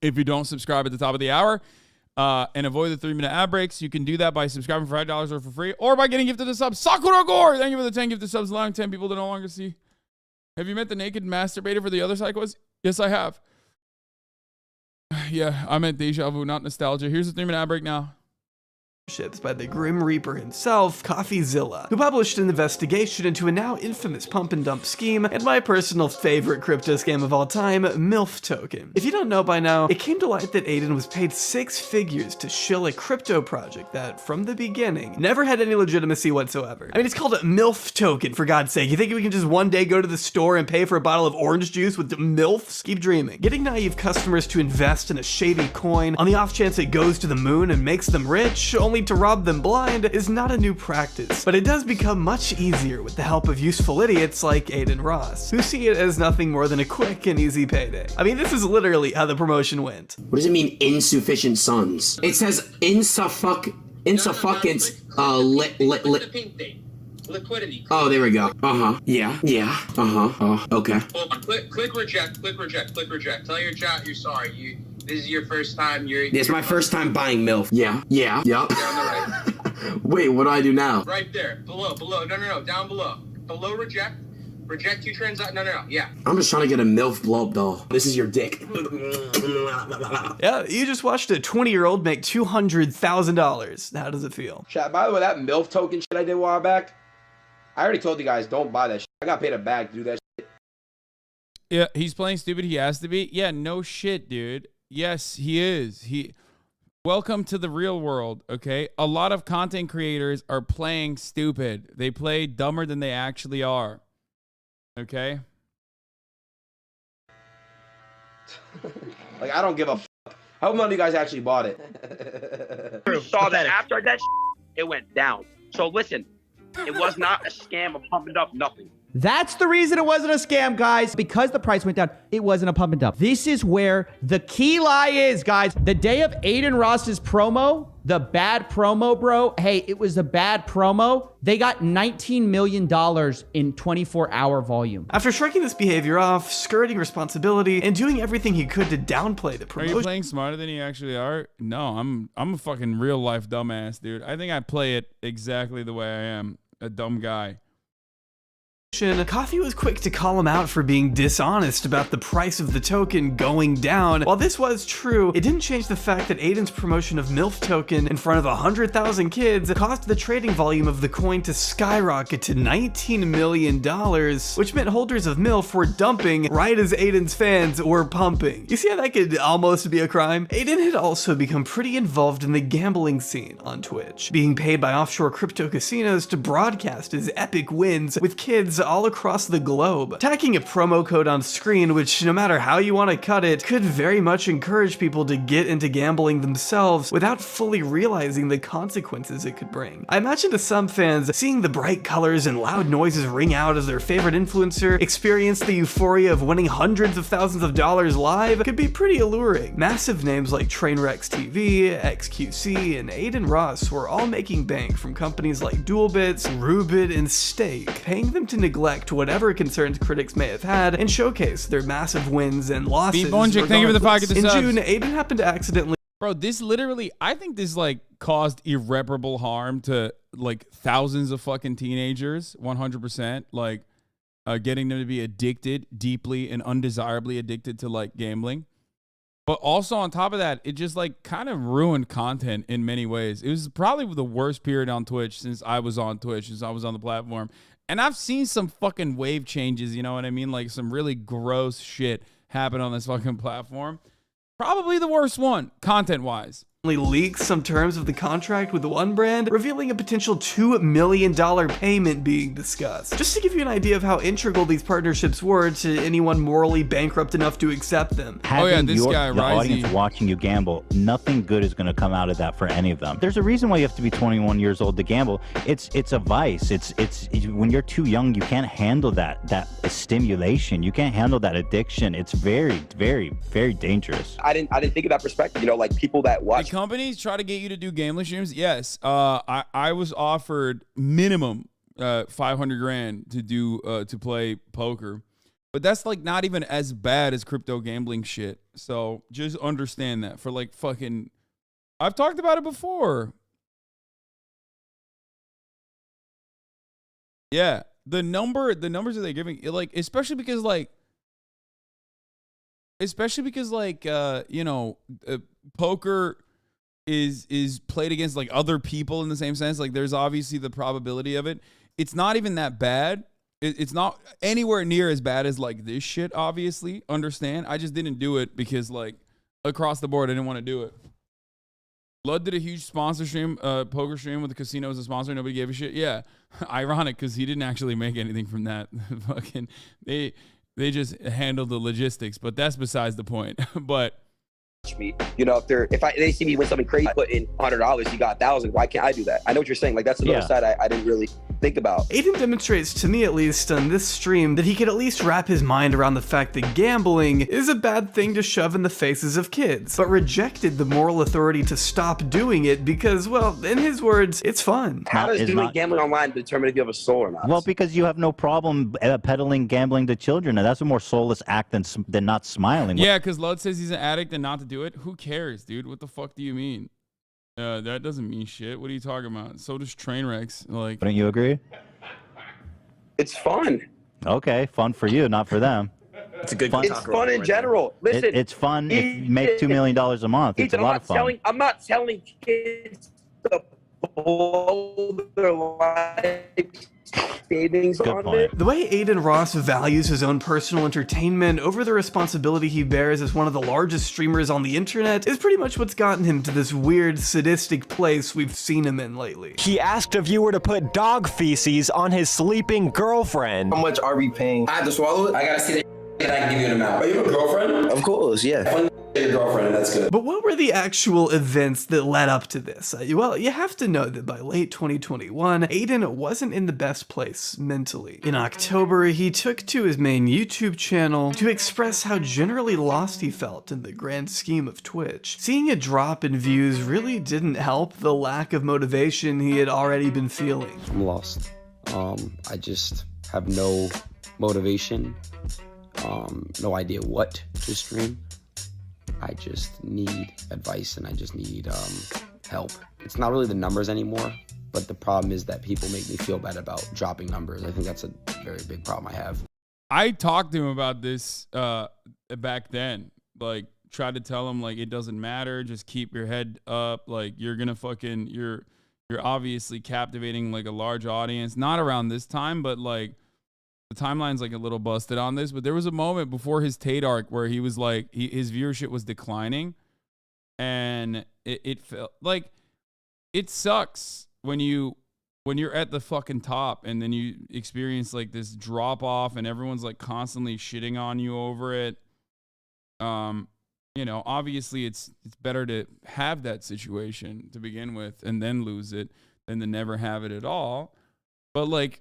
If you don't subscribe at the top of the hour and avoid the 3-minute ad breaks, you can do that by subscribing for $5 or for free, or by getting gifted a sub. Sakura Gore! Thank you for the 10 gifted subs, allowing 10 people to no longer see. Have you met the naked masturbator for the other side quest? Yes, I have. Yeah, I meant deja vu, not nostalgia. Here's the 3-minute ad break now. By the Grim Reaper himself, CoffeeZilla, who published an investigation into a now infamous pump and dump scheme and my personal favorite crypto scam of all time, MILF token. If you don't know by now, it came to light that Adin was paid 6 figures to shill a crypto project that, from the beginning, never had any legitimacy whatsoever. I mean, it's called a MILF token, for God's sake. You think we can just one day go to the store and pay for a bottle of orange juice with MILFs? Keep dreaming. Getting naive customers to invest in a shady coin on the off chance it goes to the moon and makes them rich, only to rob them blind, is not a new practice, but it does become much easier with the help of useful idiots like Adin Ross, who see it as nothing more than a quick and easy payday. I mean, this is literally how the promotion went. What does it mean, insufficient funds? It says insufficient, Liquidity. Oh, there we go. Yeah. Okay. Hold on. Click reject. Tell your chat you're sorry. This is your first time. It's my first time buying MILF. Yeah. Yup. You're on the right. Wait, what do I do now? Right there. Below. No. Down below. Below reject. Reject you transact. No. Yeah. I'm just trying to get a MILF blow up doll. This is your dick. Yeah, you just watched a 20-year-old make $200,000. How does it feel? Chat, by the way, that MILF token shit I did a while back, I already told you guys, don't buy that shit. I got paid a bag to do that shit. Yeah, he's playing stupid. He has to be. Yeah, no shit, dude. Yes, he is. Welcome to the real world, okay? A lot of content creators are playing stupid. They play dumber than they actually are. Okay? Like, I don't give a fuck. How many of you guys actually bought it? Saw that after that it went down. So listen, it was not a scam of pumping up nothing. That's the reason it wasn't a scam, guys. Because the price went down, it wasn't a pump and dump. This is where the key lie is, guys. The day of Adin Ross's promo, the bad promo, bro. Hey, it was a bad promo. They got $19 million in 24-hour volume. After shrugging this behavior off, skirting responsibility, and doing everything he could to downplay the Are promotion. you playing smarter than you actually are? No, I'm a fucking real life dumbass, dude. I think I play it exactly the way I am, a dumb guy. Coffee was quick to call him out for being dishonest about the price of the token going down. While this was true, it didn't change the fact that Adin's promotion of MILF token in front of 100,000 kids caused the trading volume of the coin to skyrocket to $19 million, which meant holders of MILF were dumping right as Adin's fans were pumping. You see how that could almost be a crime? Adin had also become pretty involved in the gambling scene on Twitch, being paid by offshore crypto casinos to broadcast his epic wins with kids all across the globe. Tacking a promo code on screen, which no matter how you want to cut it, could very much encourage people to get into gambling themselves without fully realizing the consequences it could bring. I imagine to some fans, seeing the bright colors and loud noises ring out as their favorite influencer experience the euphoria of winning hundreds of thousands of dollars live could be pretty alluring. Massive names like Trainwrecks TV, XQC, and Adin Ross were all making bank from companies like Duelbits, Rubit, and Stake, paying them to neglect whatever concerns critics may have had and showcase their massive wins and losses. Bonjik, thank you for the pocket In subs. June, Adin happened to accidentally. Bro, this literally, I think this like caused irreparable harm to like thousands of fucking teenagers, 100%. Like getting them to be addicted, deeply and undesirably addicted to like gambling. But also on top of that, it just like kind of ruined content in many ways. It was probably the worst period on Twitch since I was on Twitch, since I was on the platform. And I've seen some fucking wave changes, you know what I mean? Like some really gross shit happen on this fucking platform. Probably the worst one, content-wise. Leaked some terms of the contract with the one brand, revealing a potential $2 million payment being discussed. Just to give you an idea of how integral these partnerships were to anyone morally bankrupt enough to accept them. Having the audience watching you gamble, nothing good is going to come out of that for any of them. There's a reason why you have to be 21 years old to gamble. It's a vice. It's when you're too young, you can't handle that stimulation. You can't handle that addiction. It's very, very, very dangerous. I didn't think of that perspective. You know, like people that watch. Companies try to get you to do gambling streams. Yes, I was offered minimum 500 grand to do to play poker, but that's like not even as bad as crypto gambling shit. So just understand that for like fucking, I've talked about it before. Yeah, the numbers that they're giving, like especially because you know, poker is played against like other people in the same sense. Like there's obviously the probability of it. It's not even that bad. It's not anywhere near as bad as like this shit, obviously. Understand? I just didn't do it because like across the board, I didn't want to do it. Lud did a huge sponsor stream, poker stream with the casino as a sponsor. Nobody gave a shit. Yeah. Ironic because he didn't actually make anything from that. Fucking they just handled the logistics, but that's besides the point. But me, you know, if they see me win something crazy, put in $100, you got 1,000. Why can't I do that? I know what you're saying. Like that's another side I didn't really think about. Adin demonstrates to me, at least on this stream, that he could at least wrap his mind around the fact that gambling is a bad thing to shove in the faces of kids, but rejected the moral authority to stop doing it because, well, in his words, it's fun. How does doing gambling online determine if you have a soul or not? Well, because you have no problem peddling gambling to children, and that's a more soulless act than not smiling. Yeah, because Lud says he's an addict and not to do it. Who cares, dude? What the fuck do you mean? That doesn't mean shit. What are you talking about? So does Trainwrecks. Like, don't you agree? It's fun. Okay, fun for you, not for them. It's a good. It's fun in general. Listen, it's fun if you make $2 million a month. It's a lot of fun. I'm not telling kids to blow their life savings on it. The way Adin Ross values his own personal entertainment over the responsibility he bears as one of the largest streamers on the internet is pretty much what's gotten him to this weird, sadistic place we've seen him in lately. He asked a viewer to put dog feces on his sleeping girlfriend. How much are we paying? I have to swallow it. I gotta see that I can give you an amount. Are you a girlfriend? Of course, yeah. your girlfriend, and that's good. But what were the actual events that led up to this? Well, you have to know that by late 2021, Adin wasn't in the best place mentally. In October, he took to his main YouTube channel to express how generally lost he felt in the grand scheme of Twitch. Seeing a drop in views really didn't help the lack of motivation he had already been feeling. I'm lost. I just have no motivation, no idea what to stream. I just need advice and I just need help. It's not really the numbers anymore, but the problem is that people make me feel bad about dropping numbers. I think that's a very big problem I have. I talked to him about this back then. Like, tried to tell him, like, it doesn't matter. Just keep your head up. Like, you're gonna fucking, you're obviously captivating like a large audience. Not around this time, but like, the timeline's like a little busted on this, but there was a moment before his Tate arc where he was like, his viewership was declining, and it felt like it sucks when you're at the fucking top and then you experience like this drop off and everyone's like constantly shitting on you over it. You know, obviously it's better to have that situation to begin with and then lose it than to never have it at all. But like,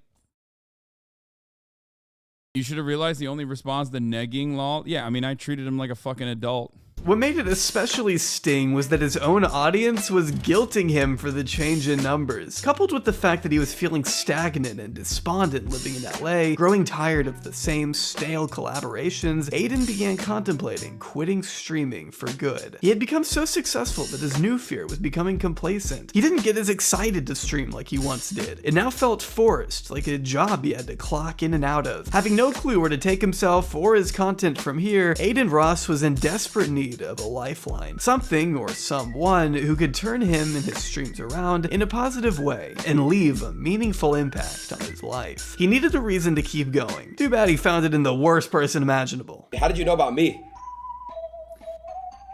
you should have realized the only response to negging, lol. Yeah, I mean, I treated him like a fucking adult. What made it especially sting was that his own audience was guilting him for the change in numbers. Coupled with the fact that he was feeling stagnant and despondent living in LA, growing tired of the same stale collaborations, Adin began contemplating quitting streaming for good. He had become so successful that his new fear was becoming complacent. He didn't get as excited to stream like he once did. It now felt forced, like a job he had to clock in and out of. Having no clue where to take himself or his content from here, Adin Ross was in desperate need of a lifeline. Something or someone who could turn him and his streams around in a positive way and leave a meaningful impact on his life. He needed a reason to keep going. Too bad he found it in the worst person imaginable. How did you know about me?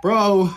Bro,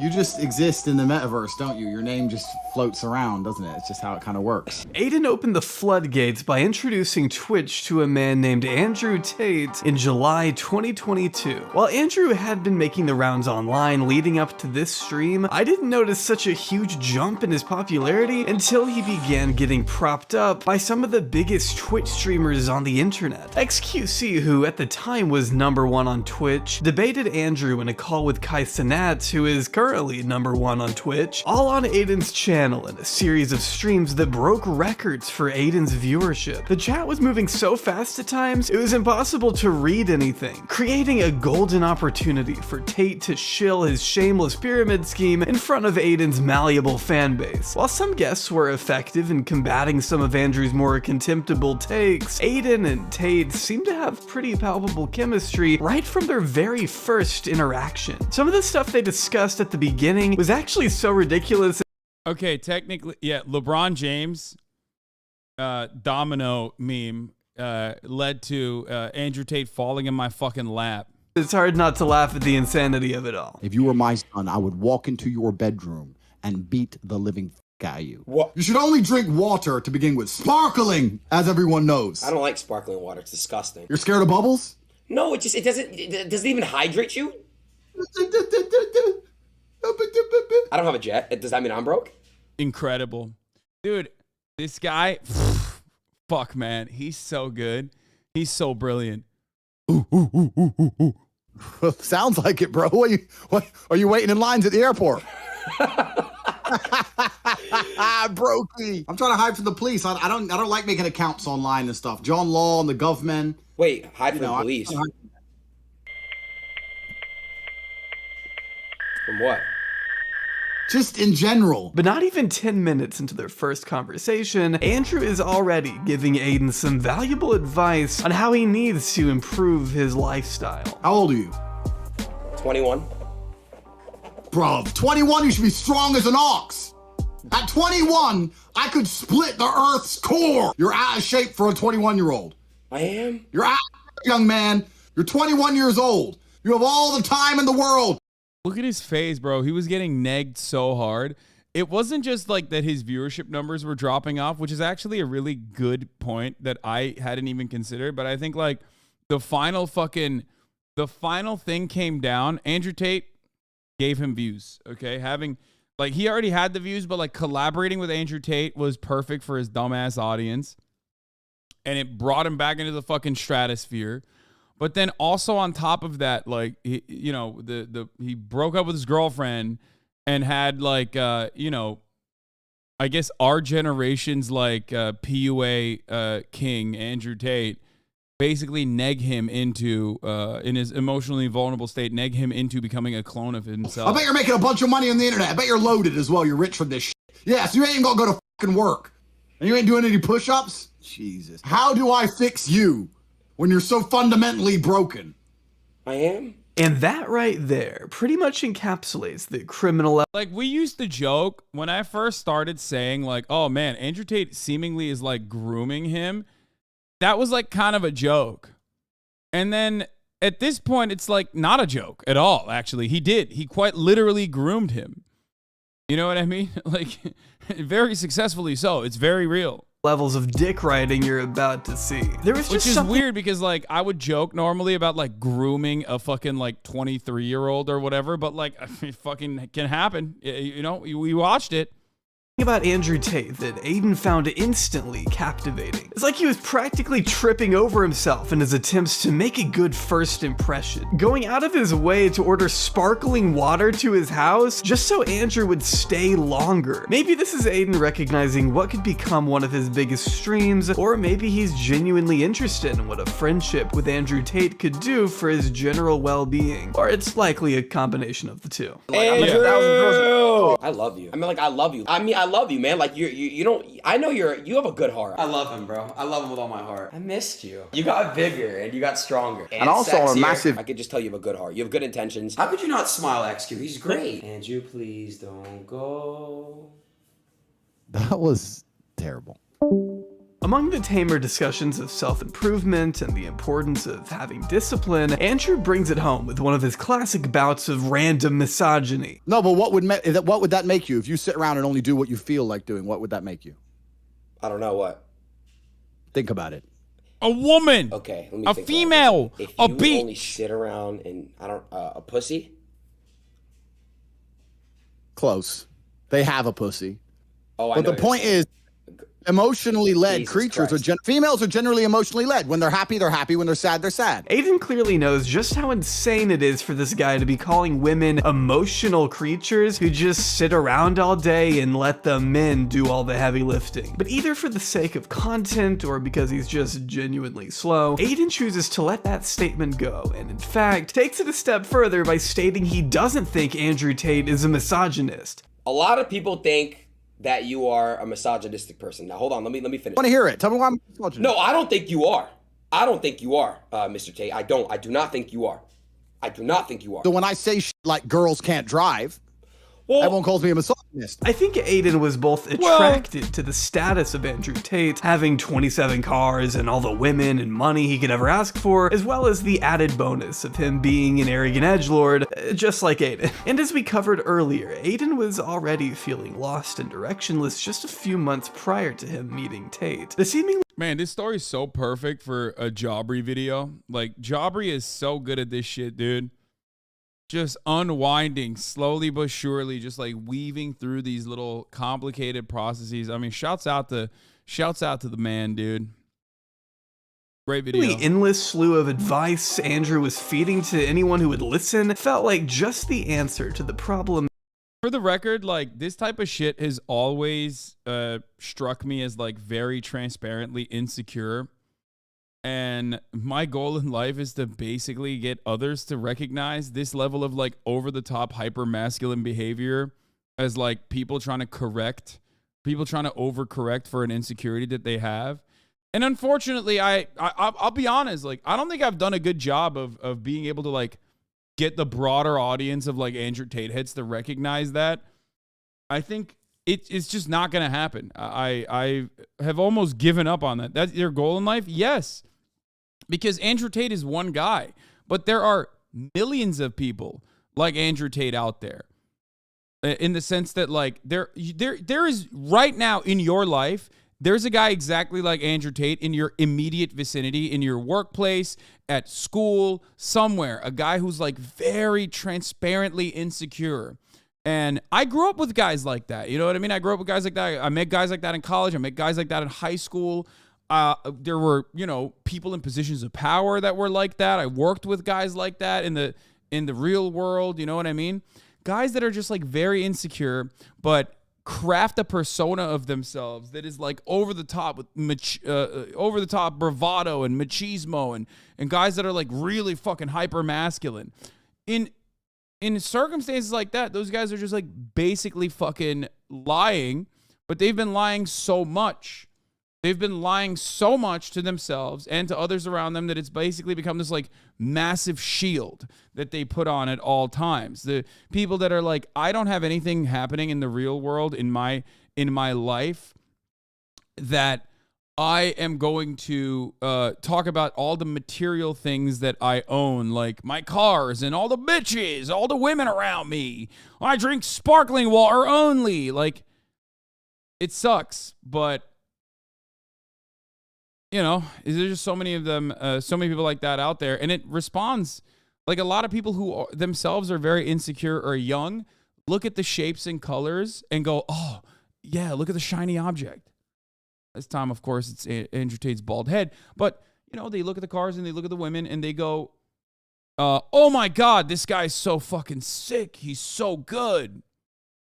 you just exist in the metaverse, don't you? Your name just floats around, doesn't it? It's just how it kind of works. Adin opened the floodgates by introducing Twitch to a man named Andrew Tate in July 2022. While Andrew had been making the rounds online leading up to this stream, I didn't notice such a huge jump in his popularity until he began getting propped up by some of the biggest Twitch streamers on the internet. XQC, who at the time was #1 on Twitch, debated Andrew in a call with Saddest, who is currently #1 on Twitch, all on Adin's channel in a series of streams that broke records for Adin's viewership. The chat was moving so fast at times, it was impossible to read anything, creating a golden opportunity for Tate to shill his shameless pyramid scheme in front of Adin's malleable fanbase. While some guests were effective in combating some of Andrew's more contemptible takes, Adin and Tate seemed to have pretty palpable chemistry right from their very first interaction. Some of the stuff they discussed at the beginning was actually so ridiculous. Okay, technically, yeah, LeBron James domino meme led to Andrew Tate falling in my fucking lap. It's hard not to laugh at the insanity of it all. If you were my son, I would walk into your bedroom and beat the living out of you. What? You should only drink water to begin with. Sparkling, as everyone knows. I don't like sparkling water. It's disgusting. You're scared of bubbles? No, it doesn't even hydrate you. I don't have a jet. Does that mean I'm broke? Incredible. Dude, this guy, fuck, man. He's so good. He's so brilliant. Sounds like it, bro. What are you waiting in lines at the airport? Brokey. I'm trying to hide from the police. I don't like making accounts online and stuff. John Law and the government. Wait, hide from the police? From what? Just in general. But not even 10 minutes into their first conversation, Andrew is already giving Adin some valuable advice on how he needs to improve his lifestyle. How old are you? 21. Bro, 21, you should be strong as an ox. At 21, I could split the Earth's core. You're out of shape for a 21-year-old. I am? You're out of shape, young man. You're 21 years old. You have all the time in the world. Look at his face, bro. He was getting negged so hard. It wasn't just like that his viewership numbers were dropping off, which is actually a really good point that I hadn't even considered. But I think like the final thing came down. Andrew Tate, gave him views. Okay, he already had the views, but like collaborating with Andrew Tate was perfect for his dumbass audience, and it brought him back into the fucking stratosphere. But then also on top of that, like he broke up with his girlfriend and had like I guess our generation's like PUA king Andrew Tate basically neg him into in his emotionally vulnerable state, neg him into becoming a clone of himself. I bet you're making a bunch of money on the internet. I bet you're loaded as well. You're rich from this shit. Yeah, so you ain't gonna go to fucking work. And you ain't doing any push-ups? Jesus. How do I fix you when you're so fundamentally broken? I am. And that right there pretty much encapsulates the criminal. Like, we used to joke when I first started saying, like, oh man, Andrew Tate seemingly is like grooming him. That was like kind of a joke. And then at this point, it's like not a joke at all, actually. He quite literally groomed him. You know what I mean? Like, very successfully so. It's very real. Levels of dick riding you're about to see. There was just Which is weird because like I would joke normally about like grooming a fucking like 23-year-old or whatever, but like it fucking can happen. You know, we watched it. About Andrew Tate that Adin found instantly captivating. It's like he was practically tripping over himself in his attempts to make a good first impression, going out of his way to order sparkling water to his house just so Andrew would stay longer. Maybe this is Adin recognizing what could become one of his biggest streams, or maybe he's genuinely interested in what a friendship with Andrew Tate could do for his general well-being, or it's likely a combination of the two. Andrew! I love you. I mean, like, I love you. I love you, man. Like, you don't, I know you have a good heart. I love him, bro. I love him with all my heart. I missed you. You got bigger and you got stronger. And also sexier. a massive... I could just tell you have a good heart. You have good intentions. How could you not smile, XQ? He's great. Andrew, please don't go. That was terrible. Among the tamer discussions of self-improvement and the importance of having discipline, Andrew brings it home with one of his classic bouts of random misogyny. No, but what would that make you? If you sit around and only do what you feel like doing, what would that make you? I don't know what. Think about it. A woman. Okay, let me a think female. If a you beat. only sit around and a pussy. Close. They have a pussy. Oh, I but know. the point is, emotionally led creatures females are generally emotionally led. When they're happy, when they're sad, they're sad. Adin clearly knows just how insane it is for this guy to be calling women emotional creatures who just sit around all day and let the men do all the heavy lifting. But either for the sake of content or because he's just genuinely slow, Adin chooses to let that statement go, and in fact takes it a step further by stating he doesn't think Andrew Tate is a misogynist. A lot of people think that you are a misogynistic person. Now, hold on. Let me finish. I want to hear it. Tell me why I'm misogynist. No, I don't think you are. I don't think you are, Mr. Tate. I do not think you are. I do not think you are. So when I say like girls can't drive, everyone calls me a misogynist. I think Adin was both attracted to the status of Andrew Tate, having 27 cars and all the women and money he could ever ask for, as well as the added bonus of him being an arrogant edgelord, just like Adin. And as we covered earlier, Adin was already feeling lost and directionless just a few months prior to him meeting Tate. The seemingly Man, this story is so perfect for a Jobbery video. Like, Jobbery is so good at this shit, dude. Just unwinding slowly but surely, just like weaving through these little complicated processes. I mean, shouts out to the man, dude. Great video. The endless slew of advice Andrew was feeding to anyone who would listen felt like just the answer to the problem. For the record, like, this type of shit has always struck me as like very transparently insecure. And my goal in life is to basically get others to recognize this level of like over the top hyper masculine behavior as like people trying to overcorrect for an insecurity that they have. And unfortunately, I'll be honest, like, I don't think I've done a good job of being able to like get the broader audience of like Andrew Tate heads to recognize that. I think it's just not going to happen. I have almost given up on that. That's your goal in life? Yes. Because Andrew Tate is one guy, but there are millions of people like Andrew Tate out there. In the sense that like there is right now in your life there's a guy exactly like Andrew Tate in your immediate vicinity, in your workplace, at school, somewhere. A guy who's like very transparently insecure. And I grew up with guys like that. You know what I mean? I grew up with guys like that. I met guys like that in college. I met guys like that in high school. There were, people in positions of power that were like that. I worked with guys like that in the real world. You know what I mean? Guys that are just like very insecure, but craft a persona of themselves that is like over the top with bravado and machismo, and guys that are like really fucking hyper masculine. In circumstances like that, those guys are just like basically fucking lying, but they've been lying so much. They've been lying so much to themselves and to others around them that it's basically become this like massive shield that they put on at all times. The people that are like, I don't have anything happening in the real world in my life that I am going to talk about all the material things that I own, like my cars and all the bitches, all the women around me. I drink sparkling water only. Like, it sucks, but there's just so many of them, so many people like that out there, and it responds like a lot of people who themselves are very insecure or young look at the shapes and colors and go, oh yeah, look at the shiny object. This time, of course, it's Andrew Tate's bald head. But, they look at the cars and they look at the women and they go, oh my God, this guy's so fucking sick. He's so good.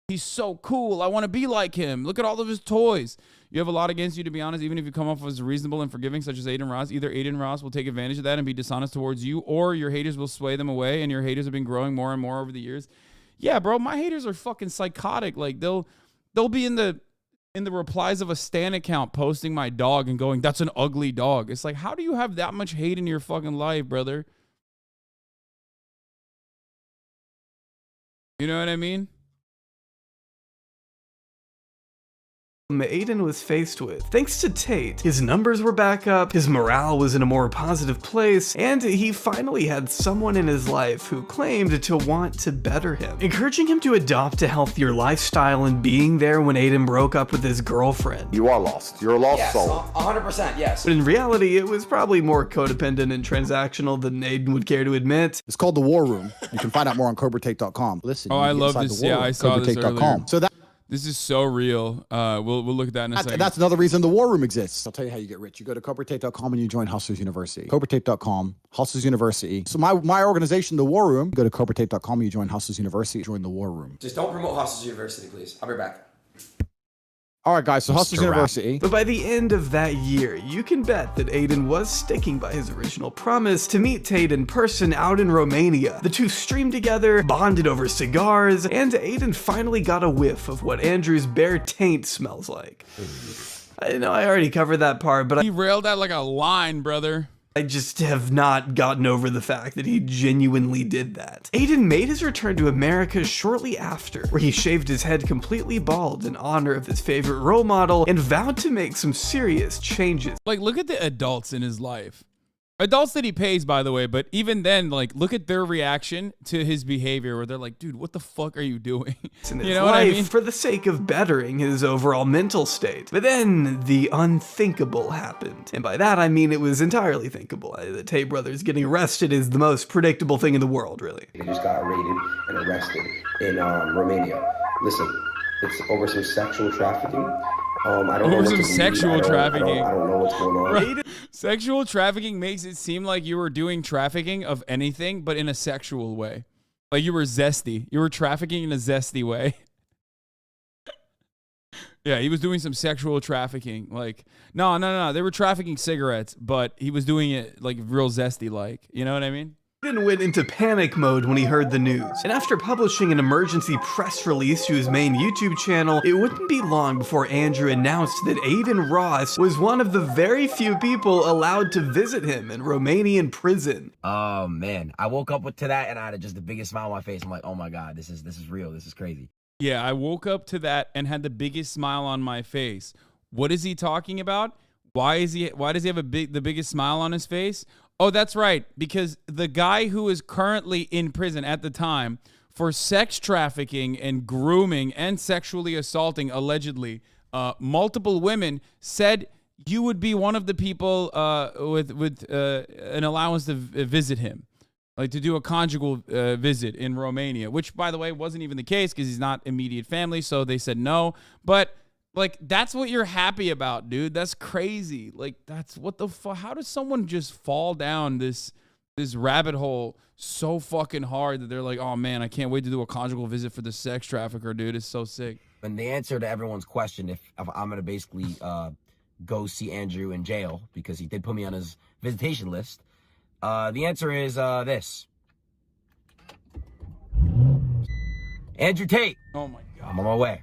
He's so cool. I want to be like him. Look at all of his toys. You have a lot against you, to be honest, even if you come off as reasonable and forgiving, such as Adin Ross. Either Adin Ross will take advantage of that and be dishonest towards you, or your haters will sway them away, and your haters have been growing more and more over the years. Yeah, bro, my haters are fucking psychotic. Like, they'll be in the replies of a Stan account posting my dog and going, that's an ugly dog. It's like, how do you have that much hate in your fucking life, brother? You know what I mean? Adin was faced with. Thanks to Tate, his numbers were back up, his morale was in a more positive place, and he finally had someone in his life who claimed to want to better him, encouraging him to adopt a healthier lifestyle and being there when Adin broke up with his girlfriend. You are lost. You're a lost soul. 100%, yes. But in reality, it was probably more codependent and transactional than Adin would care to admit. It's called The War Room. You can find out more on CobraTate.com. Listen. Oh, I love this. Yeah, I saw this earlier. So this is so real. We'll look at that in a second. That's another reason the War Room exists. I'll tell you how you get rich. You go to CobraTate.com and you join Hustlers University. CobraTate.com, Hustlers University. So my organization, the War Room, go to CobraTate.com and you join Hustlers University, join the War Room. Just don't promote Hustlers University, please. I'll be back. All right, guys, so Hustlers University. But by the end of that year, you can bet that Adin was sticking by his original promise to meet Tate in person out in Romania. The two streamed together, bonded over cigars, and Adin finally got a whiff of what Andrew's bare taint smells like. I know I already covered that part, but he railed that like a line, brother. I just have not gotten over the fact that he genuinely did that. Adin made his return to America shortly after, where he shaved his head completely bald in honor of his favorite role model and vowed to make some serious changes. Like, look at the adults in his life. Adults that he pays, by the way, but even then, like, look at their reaction to his behavior where they're like, dude, what the fuck are you doing? You know what I mean? For the sake of bettering his overall mental state. But then the unthinkable happened. And by that, I mean it was entirely thinkable. The Tate brothers getting arrested is the most predictable thing in the world, really. They just got raided and arrested in Romania. Listen, it's over some sexual trafficking. I don't know some sexual trafficking. I don't know what's going on. Right? Sexual trafficking makes it seem like you were doing trafficking of anything, but in a sexual way. Like you were zesty. You were trafficking in a zesty way. Yeah, he was doing some sexual trafficking. Like, no. They were trafficking cigarettes, but he was doing it like real zesty like. You know what I mean? Adin went into panic mode when he heard the news, and after publishing an emergency press release to his main YouTube channel, it wouldn't be long before Andrew announced that Adin Ross was one of the very few people allowed to visit him in Romanian prison. Oh man, I woke up to that and I had just the biggest smile on my face. I'm like, oh my god, this is real. This is crazy. Yeah, I woke up to that and had the biggest smile on my face. What is he talking about? Why does he have the biggest smile on his face? Oh, that's right, because the guy who is currently in prison at the time for sex trafficking and grooming and sexually assaulting, allegedly, multiple women, said you would be one of the people with an allowance to visit him, like to do a conjugal visit in Romania, which, by the way, wasn't even the case because he's not immediate family, so they said no. But like, that's what you're happy about, dude. That's crazy. Like, that's what the fuck. How does someone just fall down this rabbit hole so fucking hard that they're like, oh man, I can't wait to do a conjugal visit for the sex trafficker, dude. It's so sick. And the answer to everyone's question, if I'm going to basically go see Andrew in jail because he did put me on his visitation list, the answer is this. Andrew Tate. Oh my God. I'm on my way.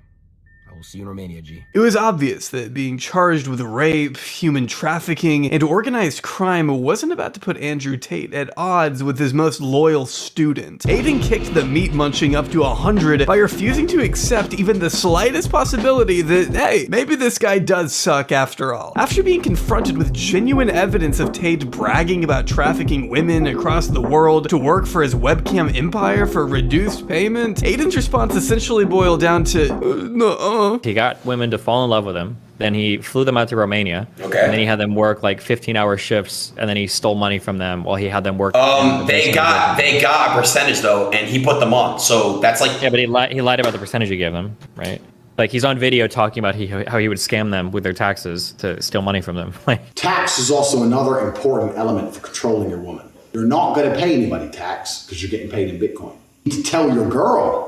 I will see you in Romania, G. It was obvious that being charged with rape, human trafficking, and organized crime wasn't about to put Andrew Tate at odds with his most loyal student. Adin kicked the meat munching up to 100 by refusing to accept even the slightest possibility that, hey, maybe this guy does suck after all. After being confronted with genuine evidence of Tate bragging about trafficking women across the world to work for his webcam empire for reduced payment, Adin's response essentially boiled down to, nuh-uh. He got women to fall in love with him. Then he flew them out to Romania. Okay. And then he had them work like 15-hour shifts, and then he stole money from them while he had them work. They got a percentage though, and he put them on. So that's like, yeah, but he lied about the percentage he gave them, right? Like, he's on video talking about how he would scam them with their taxes to steal money from them. Like, tax is also another important element for controlling your woman. You're not going to pay anybody tax because you're getting paid in Bitcoin. You need to tell your girl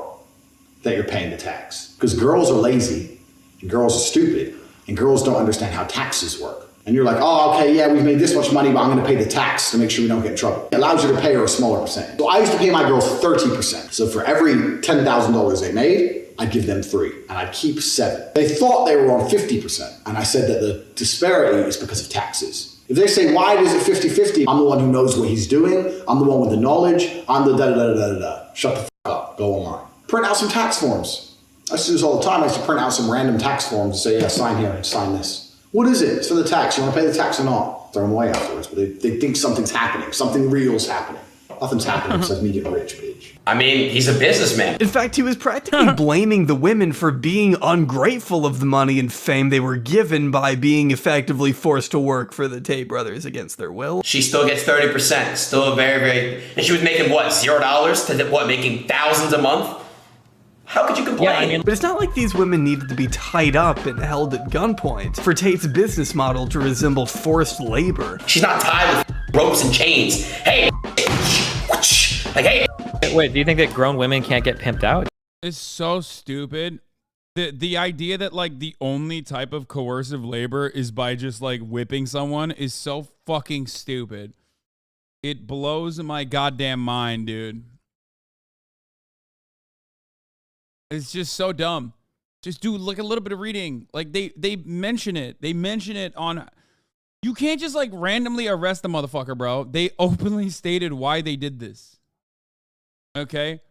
that you're paying the tax, because girls are lazy and girls are stupid and girls don't understand how taxes work. And you're like, oh, okay, yeah, we've made this much money, but I'm going to pay the tax to make sure we don't get in trouble. It allows you to pay her a smaller percentage. So I used to pay my girls 30%. So for every $10,000 they made, I'd give them 3 and I'd keep 7. They thought they were on 50%. And I said that the disparity is because of taxes. If they say, why is it 50-50? I'm the one who knows what he's doing. I'm the one with the knowledge. I'm the da-da-da-da-da-da. Shut the f up. Go online. Print out some tax forms. I used to do this all the time. I used to print out some random tax forms and say, yeah, sign here and sign this. What is it? It's for the tax. You want to pay the tax or not? Throw them away afterwards. But they think something's happening. Something real's happening. Nothing's happening besides me getting rich, bitch. I mean, he's a businessman. In fact, he was practically blaming the women for being ungrateful of the money and fame they were given by being effectively forced to work for the Tate brothers against their will. She still gets 30%. Still very, very... And she was making, what, $0 to, what, making thousands a month? How could you complain? Yeah, I mean, but it's not like these women needed to be tied up and held at gunpoint for Tate's business model to resemble forced labor. She's not tied with ropes and chains. Hey, like, hey. Wait, do you think that grown women can't get pimped out? It's so stupid. The idea that like the only type of coercive labor is by just like whipping someone is so fucking stupid. It blows my goddamn mind, dude. It's just so dumb. Just do like a little bit of reading. Like they mention it. They mention it on. You can't just like randomly arrest the motherfucker, bro. They openly stated why they did this. Okay?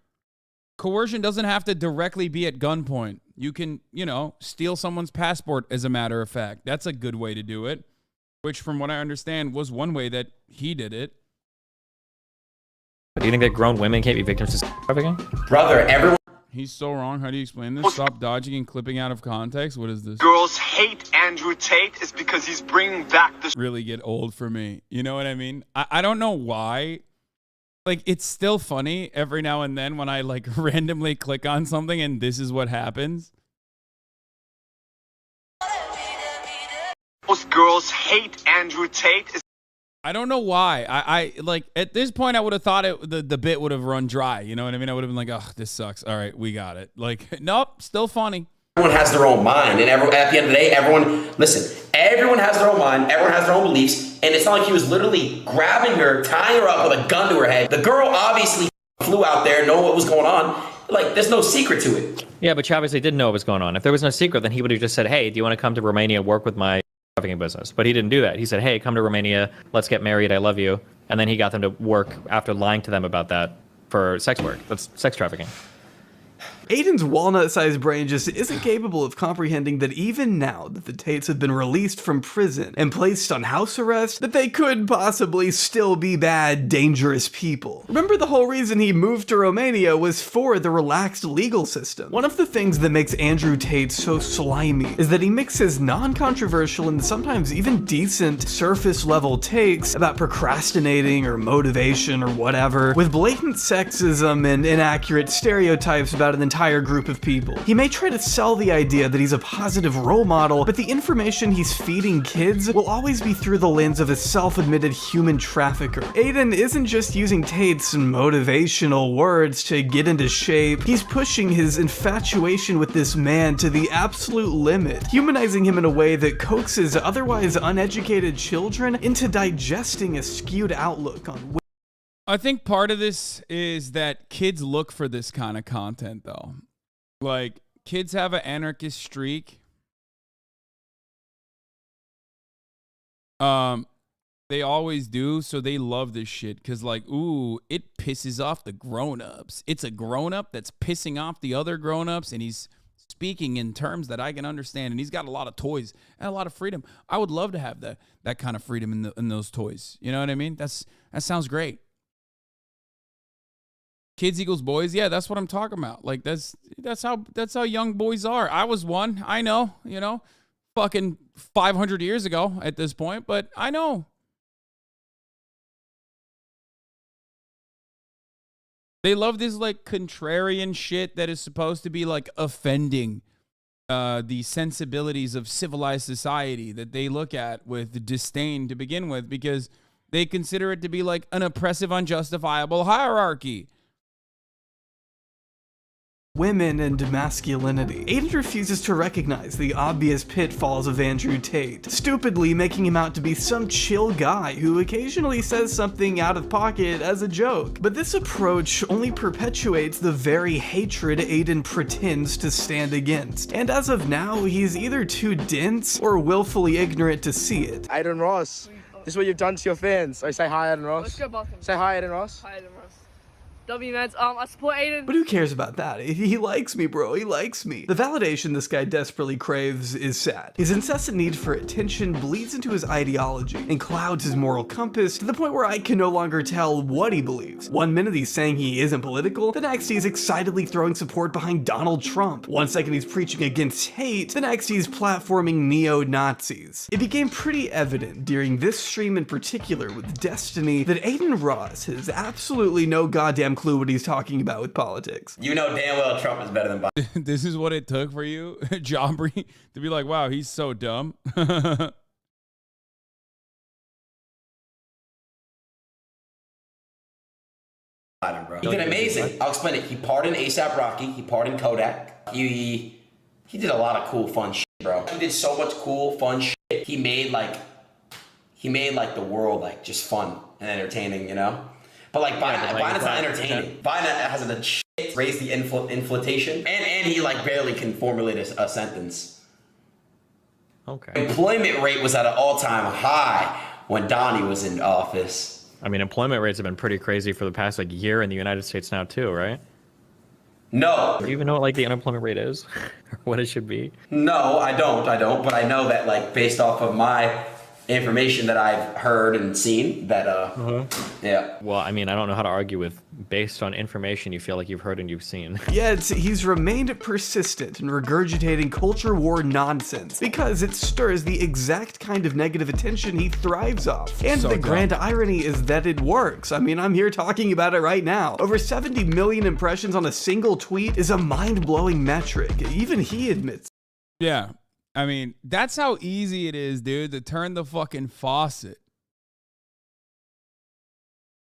Coercion doesn't have to directly be at gunpoint. You can, you know, steal someone's passport as a matter of fact. That's a good way to do it, which from what I understand was one way that he did it. Do you think that grown women can't be victims to trafficking? Brother, everyone... He's so wrong. How do you explain this? Stop dodging and clipping out of context. What is this? Girls hate Andrew Tate is because he's bringing back this... Really get old for me. You know what I mean? I don't know why. Like, it's still funny every now and then when I, like, randomly click on something and this is what happens. Most girls hate Andrew Tate. I don't know why. I like, at this point, I would have thought the bit would have run dry. You know what I mean? I would have been like, oh, this sucks. All right, we got it. Like, nope, still funny. Everyone has their own mind. And at the end of the day, everyone has their own mind. Everyone has their own beliefs. And it's not like he was literally grabbing her, tying her up with a gun to her head. The girl obviously flew out there, knowing what was going on. Like, there's no secret to it. Yeah, but she obviously didn't know what was going on. If there was no secret, then he would have just said, hey, do you want to come to Romania, work with my trafficking business? But he didn't do that. He said, hey, come to Romania, let's get married, I love you. And then he got them to work after lying to them about that for sex work. That's sex trafficking. Adin's walnut-sized brain just isn't capable of comprehending that even now that the Tates have been released from prison and placed on house arrest, that they could possibly still be bad, dangerous people. Remember, the whole reason he moved to Romania was for the relaxed legal system. One of the things that makes Andrew Tate so slimy is that he mixes non-controversial and sometimes even decent surface-level takes about procrastinating or motivation or whatever with blatant sexism and inaccurate stereotypes about an entire group of people. He may try to sell the idea that he's a positive role model, but the information he's feeding kids will always be through the lens of a self-admitted human trafficker. Adin isn't just using Tate's motivational words to get into shape, he's pushing his infatuation with this man to the absolute limit, humanizing him in a way that coaxes otherwise uneducated children into digesting a skewed outlook on women. I think part of this is that kids look for this kind of content, though. Like, kids have an anarchist streak. They always do, so they love this shit. Because, like, ooh, it pisses off the grown-ups. It's a grown-up that's pissing off the other grown-ups, and he's speaking in terms that I can understand, and he's got a lot of toys and a lot of freedom. I would love to have that kind of freedom in those toys. You know what I mean? That sounds great. Kids equals boys, yeah, that's what I'm talking about. Like that's how young boys are. I was one, I know, fucking 500 years ago at this point, but I know. They love this like contrarian shit that is supposed to be like offending the sensibilities of civilized society that they look at with disdain to begin with because they consider it to be like an oppressive, unjustifiable hierarchy. Women and masculinity. Adin refuses to recognize the obvious pitfalls of Andrew Tate, stupidly making him out to be some chill guy who occasionally says something out of pocket as a joke. But this approach only perpetuates the very hatred Adin pretends to stand against. And as of now, he's either too dense or willfully ignorant to see it. Adin Ross, this is what you've done to your fans. Say hi, Adin Ross. Let's go, Boston. Say hi, Adin Ross. Hi, Adin Ross. W, man. I support Adin. But who cares about that? He likes me, bro. He likes me. The validation this guy desperately craves is sad. His incessant need for attention bleeds into his ideology and clouds his moral compass to the point where I can no longer tell what he believes. One minute he's saying he isn't political, the next he's excitedly throwing support behind Donald Trump. One second he's preaching against hate, the next he's platforming neo-Nazis. It became pretty evident during this stream in particular with Destiny that Adin Ross has absolutely no goddamn clue what he's talking about with politics. You know damn well Trump is better than Biden. This is what it took for you, Jombry, to be like, wow, he's so dumb. Bro. He did amazing. I'll explain it. He pardoned A$AP Rocky. He pardoned Kodak. He did a lot of cool, fun shit, bro. He did so much cool, fun shit. He made like the world like just fun and entertaining, But like Biden's not entertaining. Biden has a shit, raise the inflation, and he like barely can formulate a sentence. Okay. Employment rate was at an all-time high when Donnie was in office. I mean, employment rates have been pretty crazy for the past like year in the United States now too, right? No. Do you even know what like the unemployment rate is, or what it should be? No, I don't. But I know that like based off of my information that I've heard and seen that yeah. Well, I mean, I don't know how to argue with based on information you feel like you've heard and you've seen. Yet he's remained persistent in regurgitating culture war nonsense because it stirs the exact kind of negative attention he thrives off. And the grand irony is that it works. I mean, I'm here talking about it right now. Over 70 million impressions on a single tweet is a mind-blowing metric. Even he admits. Yeah. I mean, that's how easy it is, dude, to turn the fucking faucet.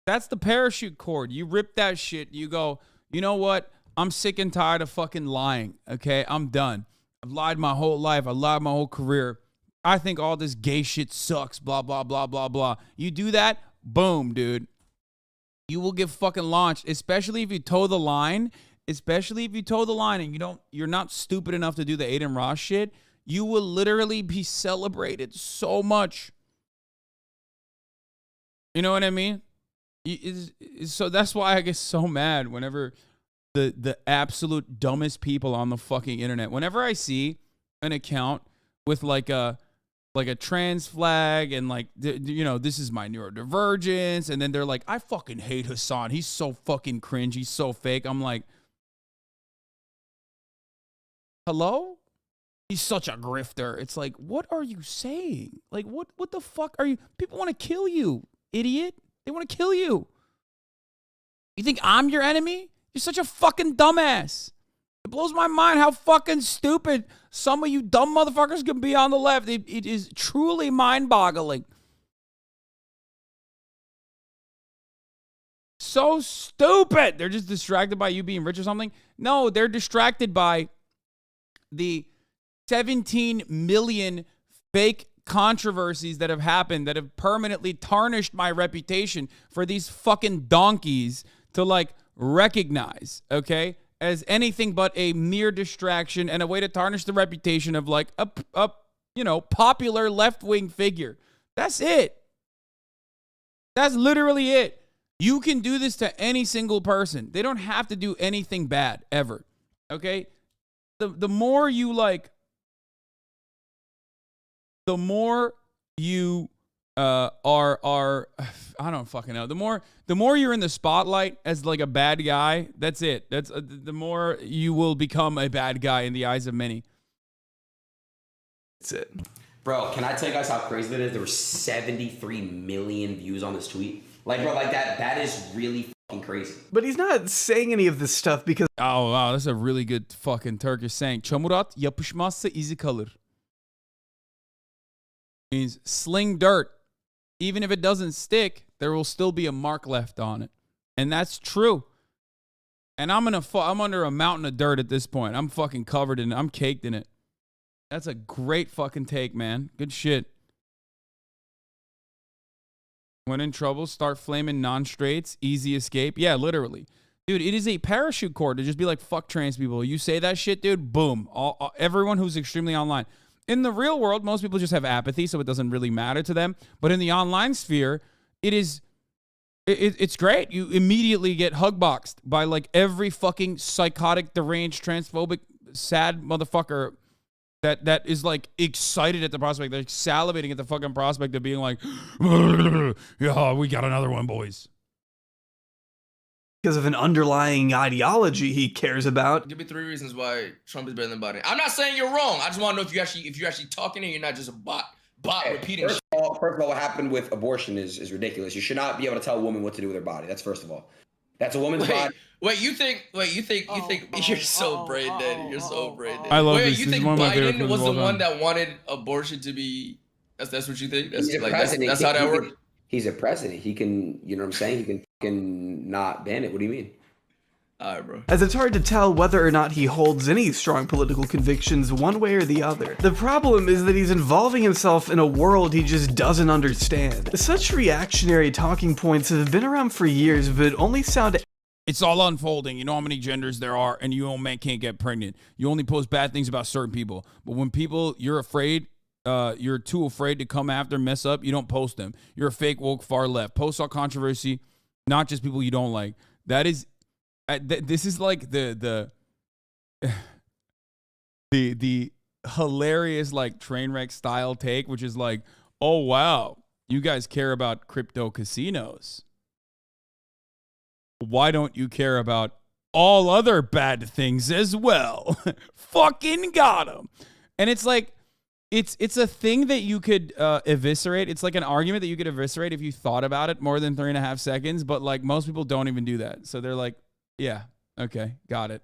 That's the parachute cord. You rip that shit. You go, you know what? I'm sick and tired of fucking lying. Okay, I'm done. I've lied my whole life. I lied my whole career. I think all this gay shit sucks. Blah, blah, blah, blah, blah. You do that, boom, dude. You will get fucking launched, especially if you toe the line. Especially if you toe the line and you're not stupid enough to do the Adin Ross shit. You will literally be celebrated so much. You know what I mean? So that's why I get so mad whenever the absolute dumbest people on the fucking internet. Whenever I see an account with like a trans flag and like, you know, this is my neurodivergence, and then they're like, I fucking hate Hasan. He's so fucking cringe. He's so fake. I'm like, hello? He's such a grifter. It's like, what are you saying? Like, what the fuck are you? People want to kill you, idiot. They want to kill you. You think I'm your enemy? You're such a fucking dumbass. It blows my mind how fucking stupid some of you dumb motherfuckers can be on the left. It is truly mind-boggling. So stupid. They're just distracted by you being rich or something. No, they're distracted by the 17 million fake controversies that have happened that have permanently tarnished my reputation for these fucking donkeys to like recognize, okay, as anything but a mere distraction and a way to tarnish the reputation of like a you know, popular left-wing figure. That's it. That's literally it. You can do this to any single person. They don't have to do anything bad ever. Okay? The more you like, the more you are I don't fucking know. The more you're in the spotlight as like a bad guy, that's it. That's the more you will become a bad guy in the eyes of many. That's it. Bro, can I tell you guys how crazy that is? There were 73 million views on this tweet. Like, bro, like that is really fucking crazy. But he's not saying any of this stuff because... Oh, wow, that's a really good fucking Turkish saying. Çamurat yapışmazsa izi kalır. Means sling dirt. Even if it doesn't stick, there will still be a mark left on it. And that's true. And I'm under a mountain of dirt at this point. I'm fucking covered in it. I'm caked in it. That's a great fucking take, man. Good shit. When in trouble, start flaming non-straights. Easy escape. Yeah, literally. Dude, it is a parachute cord to just be like, fuck trans people. You say that shit, dude, boom. Everyone who's extremely online. In the real world, most people just have apathy, so it doesn't really matter to them. But in the online sphere, it's great. You immediately get hugboxed by like every fucking psychotic, deranged, transphobic, sad motherfucker that is like excited at the prospect. They're salivating at the fucking prospect of being like, yeah, we got another one, boys. Because of an underlying ideology he cares about. Give me 3 reasons why Trump is better than Biden. I'm not saying you're wrong. I just want to know if you're actually talking and you're not just a bot repeating. First of all, what happened with abortion is ridiculous. You should not be able to tell a woman what to do with her body. That's first of all. That's a woman's body. You think you're so brain dead. You're so brain dead. I love this. You think Biden was the one that wanted abortion to be? That's what you think? That's how that works. He's a president. He can, you know what I'm saying? He can fucking not ban it. What do you mean? All right, bro. As it's hard to tell whether or not he holds any strong political convictions one way or the other. The problem is that he's involving himself in a world he just doesn't understand. Such reactionary talking points have been around for years, but only sound... It's all unfolding. You know how many genders there are, and you man can't get pregnant. You only post bad things about certain people. But when you're afraid... you're too afraid to come after, mess up, you don't post them. You're a fake woke far left. Post all controversy, not just people you don't like. That is, this is like the hilarious like train wreck style take, which is like, oh wow, you guys care about crypto casinos. Why don't you care about all other bad things as well? Fucking got him. And it's like, it's a thing that you could eviscerate. It's like an argument that you could eviscerate if you thought about it more than 3.5 seconds. But like most people don't even do that. So they're like, yeah, okay, got it.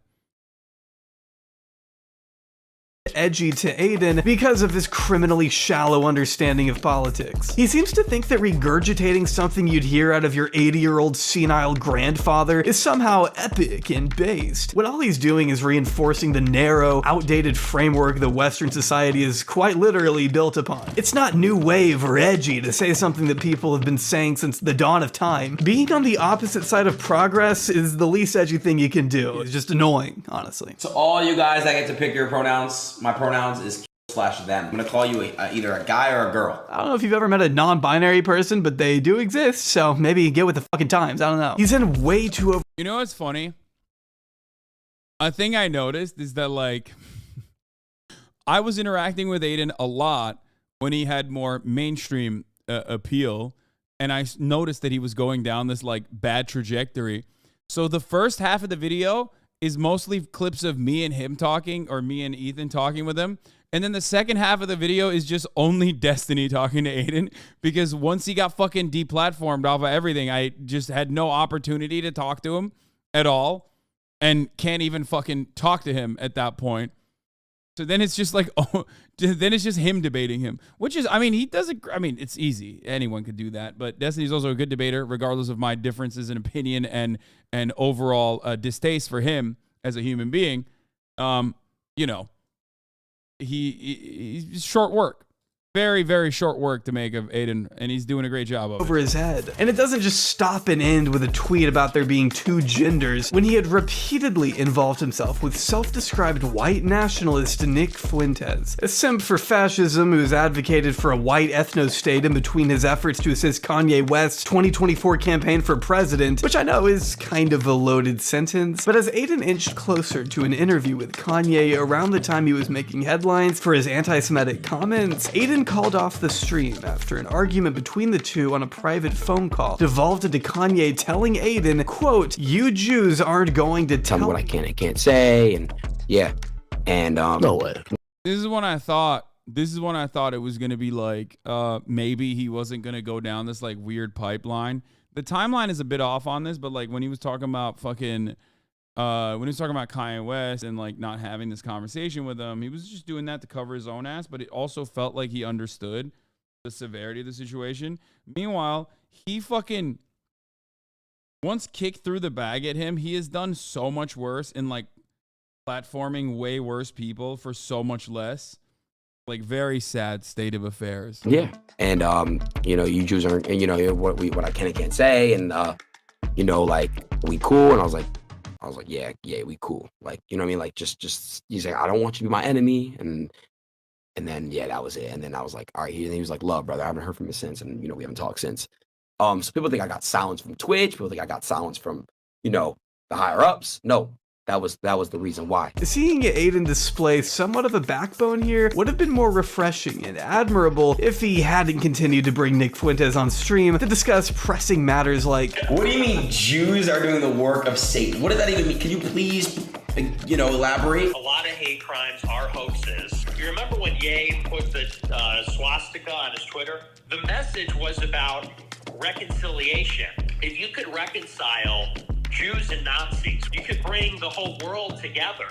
Edgy to Adin because of his criminally shallow understanding of politics. He seems to think that regurgitating something you'd hear out of your 80-year-old senile grandfather is somehow epic and based, when all he's doing is reinforcing the narrow, outdated framework that Western society is quite literally built upon. It's not new wave or edgy to say something that people have been saying since the dawn of time. Being on the opposite side of progress is the least edgy thing you can do. It's just annoying, honestly. To all you guys that get to pick your pronouns, my pronouns is /them. I'm gonna call you either a guy or a girl. I don't know if you've ever met a non-binary person, but they do exist, so maybe get with the fucking times. I don't know. He's in way too over. You know what's funny? A thing I noticed is that, like, I was interacting with Adin a lot when he had more mainstream appeal, and I noticed that he was going down this, like, bad trajectory. So the first half of the video is mostly clips of me and him talking, or me and Ethan talking with him. And then the second half of the video is just only Destiny talking to Adin, because once he got fucking deplatformed off of everything, I just had no opportunity to talk to him at all and can't even fucking talk to him at that point. So then it's just like, oh, then it's just him debating him, which is, I mean, he doesn't, I mean, it's easy. Anyone could do that. But Destiny's also a good debater, regardless of my differences in opinion and overall distaste for him as a human being. You know, he's short work. Very, very short work to make of Adin, and he's doing a great job of it. Over his head. And it doesn't just stop and end with a tweet about there being two genders, when he had repeatedly involved himself with self-described white nationalist Nick Fuentes, a simp for fascism who's advocated for a white ethno-state in between his efforts to assist Kanye West's 2024 campaign for president, which I know is kind of a loaded sentence, but as Adin inched closer to an interview with Kanye around the time he was making headlines for his anti-Semitic comments, Adin called off the stream after an argument between the two on a private phone call devolved into Kanye telling Adin, quote, "You Jews aren't going to tell me what I can and can't say," and yeah, and no way. This is when I thought it was gonna be like, maybe he wasn't gonna go down this like weird pipeline. The timeline is a bit off on this, but like when he was talking about fucking when he was talking about Kanye West and like not having this conversation with him, he was just doing that to cover his own ass, but it also felt like he understood the severity of the situation. Meanwhile, he fucking once kicked through the bag at him, he has done so much worse in like platforming way worse people for so much less. Like very sad state of affairs. Yeah, and you know, you Jews aren't, and you know what I can and can't say, and you know, like we cool, and I was like, yeah, we cool. Like, you know what I mean? Like, just he's like, I don't want you to be my enemy. And then, yeah, that was it. And then I was like, all right. And he was like, love, brother. I haven't heard from you since. And, you know, we haven't talked since. So people think I got silenced from Twitch. People think I got silenced from, you know, the higher ups. No, that was the reason why. Seeing Adin display somewhat of a backbone here would have been more refreshing and admirable if he hadn't continued to bring Nick Fuentes on stream to discuss pressing matters like, what do you mean Jews are doing the work of Satan? What does that even mean? Can you please, you know, elaborate? A lot of hate crimes are hoaxes. You remember when Ye put the swastika on his Twitter? The message was about reconciliation. If you could reconcile Jews and Nazis, you could bring the whole world together.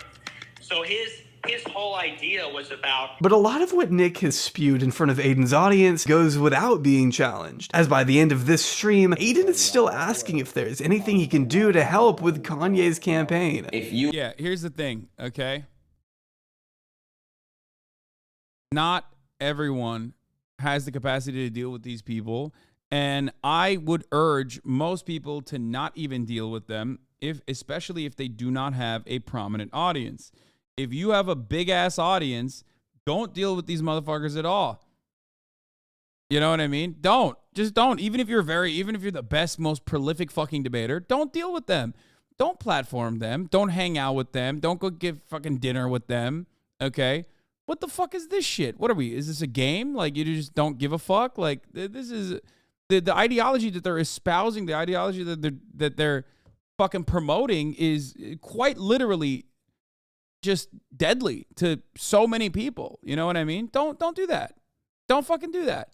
So his whole idea was about... But a lot of what Nick has spewed in front of Adin's audience goes without being challenged, as by the end of this stream, Adin is still asking if there's anything he can do to help with Kanye's campaign. Yeah, here's the thing, okay? Not everyone has the capacity to deal with these people. And I would urge most people to not even deal with them, especially if they do not have a prominent audience. If you have a big ass audience, don't deal with these motherfuckers at all. You know what I mean? Just don't. Even if you're the best, most prolific fucking debater, don't deal with them. Don't platform them. Don't hang out with them. Don't go give fucking dinner with them. Okay? What the fuck is this shit? What are we? Is this a game? Like you just don't give a fuck? Like this is... The ideology that they're espousing, the ideology that they're fucking promoting is quite literally just deadly to so many people. You know what I mean? Don't do that. Don't fucking do that.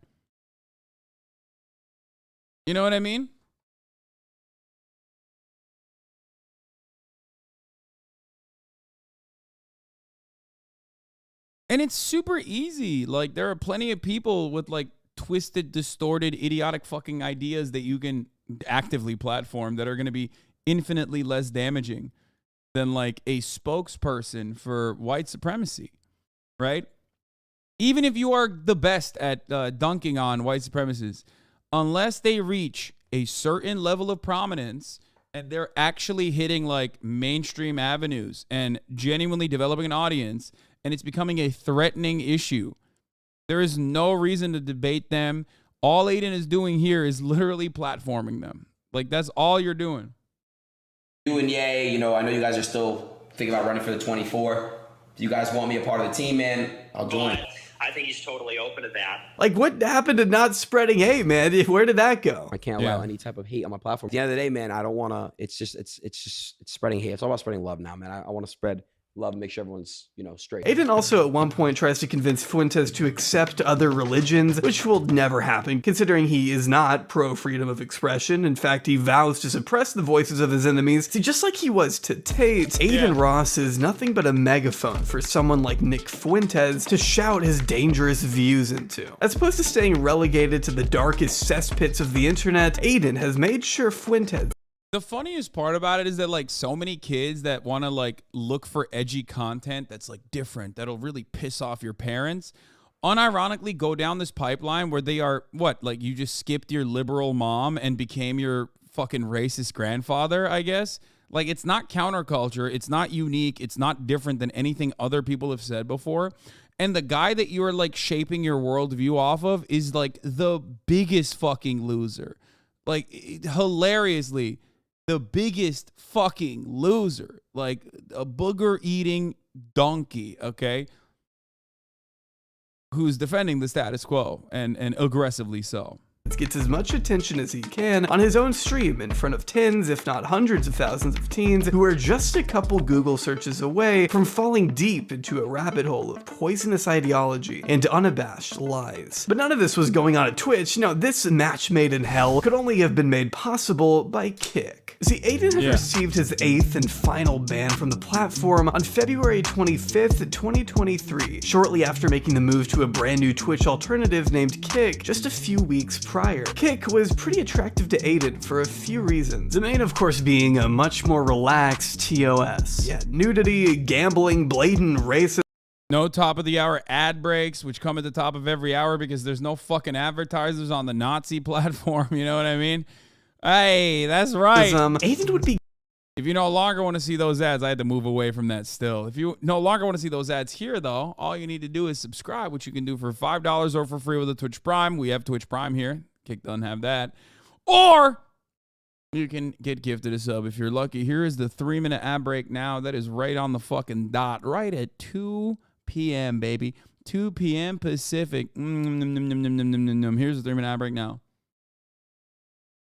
You know what I mean? And it's super easy. Like there are plenty of people with like twisted, distorted, idiotic fucking ideas that you can actively platform that are going to be infinitely less damaging than like a spokesperson for white supremacy, right? Even if you are the best at dunking on white supremacists, unless they reach a certain level of prominence and they're actually hitting like mainstream avenues and genuinely developing an audience and it's becoming a threatening issue, there is no reason to debate them. All Adin is doing here is literally platforming them. Like, that's all you're doing. You and Ye, you know, I know you guys are still Think about running for the 24. If you guys want me a part of the team, man, I'll join. But I think he's totally open to that. Like, what happened to not spreading hate, man? Where did that go? I can't allow any type of hate on my platform. At the end of the day, man, I don't want to. It's spreading hate. It's all about spreading love now, man. I want to spread love and make sure everyone's, straight. Adin also at one point tries to convince Fuentes to accept other religions, which will never happen, considering he is not pro-freedom of expression. In fact, he vows to suppress the voices of his enemies. See, just like he was to Tate, Adin Ross is nothing but a megaphone for someone like Nick Fuentes to shout his dangerous views into. As opposed to staying relegated to the darkest cesspits of the internet, Adin has made sure Fuentes. The funniest part about it is that like so many kids that want to like look for edgy content that's like different, that'll really piss off your parents, unironically go down this pipeline where they are like you just skipped your liberal mom and became your fucking racist grandfather, I guess. Like it's not counterculture, it's not unique, it's not different than anything other people have said before. And the guy that you are like shaping your worldview off of is like the biggest fucking loser. Like hilariously the biggest fucking loser, like a booger eating donkey, okay? Who's defending the status quo and aggressively so. Gets as much attention as he can on his own stream in front of tens, if not hundreds of thousands of teens who are just a couple Google searches away from falling deep into a rabbit hole of poisonous ideology and unabashed lies. But none of this was going on at Twitch. No, this match made in hell could only have been made possible by Kick. See, Adin had received his 8th and final ban from the platform on February 25th, 2023, shortly after making the move to a brand new Twitch alternative named Kick just a few weeks prior. Kick was pretty attractive to Adin for a few reasons. The main, of course, being a much more relaxed TOS. Yeah, nudity, gambling, blatant racism. No top of the hour ad breaks, which come at the top of every hour because there's no fucking advertisers on the Nazi platform. You know what I mean? Hey, that's right. Adin would be. If you no longer want to see those ads, I had to move away from that still. If you no longer want to see those ads here, though, all you need to do is subscribe, which you can do for $5 or for free with a Twitch Prime. We have Twitch Prime here. Kick doesn't have that. Or you can get gifted a sub if you're lucky. Here is the 3-minute ad break now. That is right on the fucking dot. Right at 2 p.m., baby. 2 p.m. Pacific. Here's the 3-minute ad break now.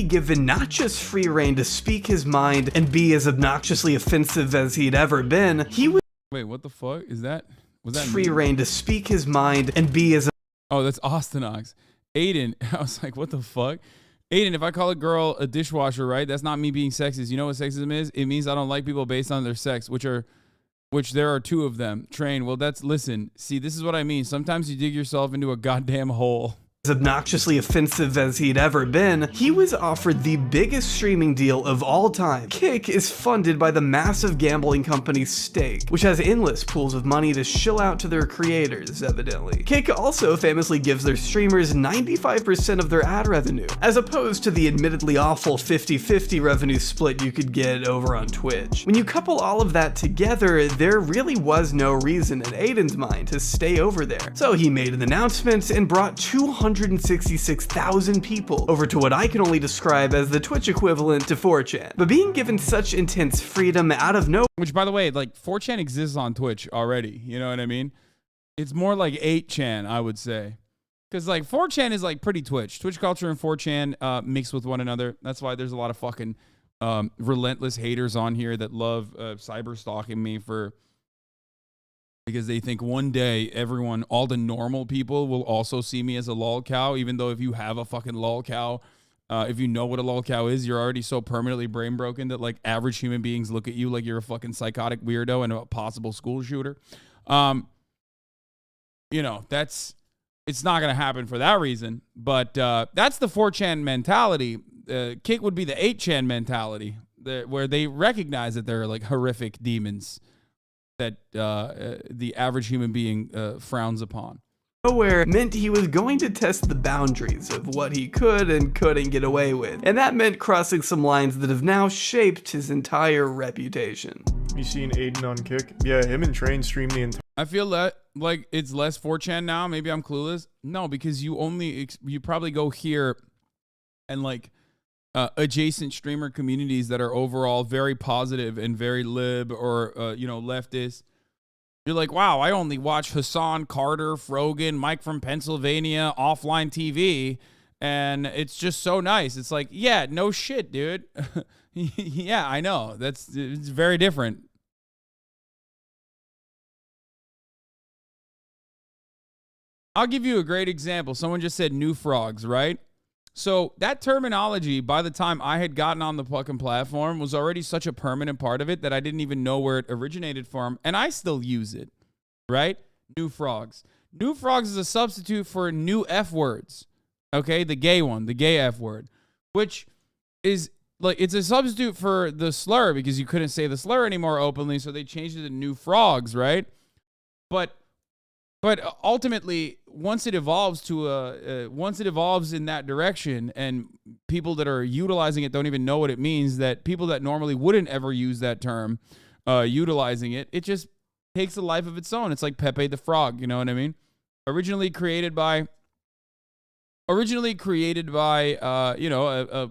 Given not just free reign to speak his mind and be as obnoxiously offensive as he'd ever been, he was. Wait, what the fuck is that? Was that free reign to speak his mind and be as. Oh, that's Austin Ox. Adin, I was like, what the fuck? Adin, if I call a girl a dishwasher, right? That's not me being sexist. You know what sexism is? It means I don't like people based on their sex, which there are 2 of them. Train. Well, listen, see, this is what I mean. Sometimes you dig yourself into a goddamn hole. As obnoxiously offensive as he'd ever been, he was offered the biggest streaming deal of all time. Kick is funded by the massive gambling company Stake, which has endless pools of money to shill out to their creators, evidently. Kick also famously gives their streamers 95% of their ad revenue, as opposed to the admittedly awful 50-50 revenue split you could get over on Twitch. When you couple all of that together, there really was no reason in Adin's mind to stay over there. So he made an announcement and brought 266,000 people over to what I can only describe as the Twitch equivalent to 4chan. But being given such intense freedom out of nowhere. Which, by the way, like 4chan exists on Twitch already. You know what I mean? It's more like 8chan, I would say. Because like 4chan is like pretty Twitch. Twitch culture and 4chan mix with one another. That's why there's a lot of fucking relentless haters on here that love cyber stalking me because they think one day everyone, all the normal people will also see me as a lol cow, even though if you have a fucking lol cow, if you know what a lol cow is, you're already so permanently brain broken that like average human beings look at you like you're a fucking psychotic weirdo and a possible school shooter. You know, it's not going to happen for that reason, but that's the 4chan mentality. Kick would be the 8chan mentality, where they recognize that they're like horrific demons that the average human being frowns upon. Nowhere meant he was going to test the boundaries of what he could and couldn't get away with. And that meant crossing some lines that have now shaped his entire reputation. You seen Adin on Kick? Yeah, him and Train stream the entire. I feel that like it's less 4chan now. Maybe I'm clueless. No, because you probably go here and like adjacent streamer communities that are overall very positive and very lib or leftist. You're like, wow, I only watch Hassan, Carter, Frogan, Mike from Pennsylvania, offline TV, and it's just so nice. It's like, yeah, no shit, dude. Yeah, I know. It's very different. I'll give you a great example. Someone just said new frogs, right? So that terminology, by the time I had gotten on the fucking platform, was already such a permanent part of it that I didn't even know where it originated from, and I still use it, right? New frogs. New frogs is a substitute for new F words, okay? The gay one, the gay F word, which is like, it's a substitute for the slur because you couldn't say the slur anymore openly, so they changed it to new frogs, right? But ultimately, once it evolves in that direction, and people that are utilizing it don't even know what it means, that people that normally wouldn't ever use that term, utilizing it, it just takes a life of its own. It's like Pepe the Frog, you know what I mean? Originally created by a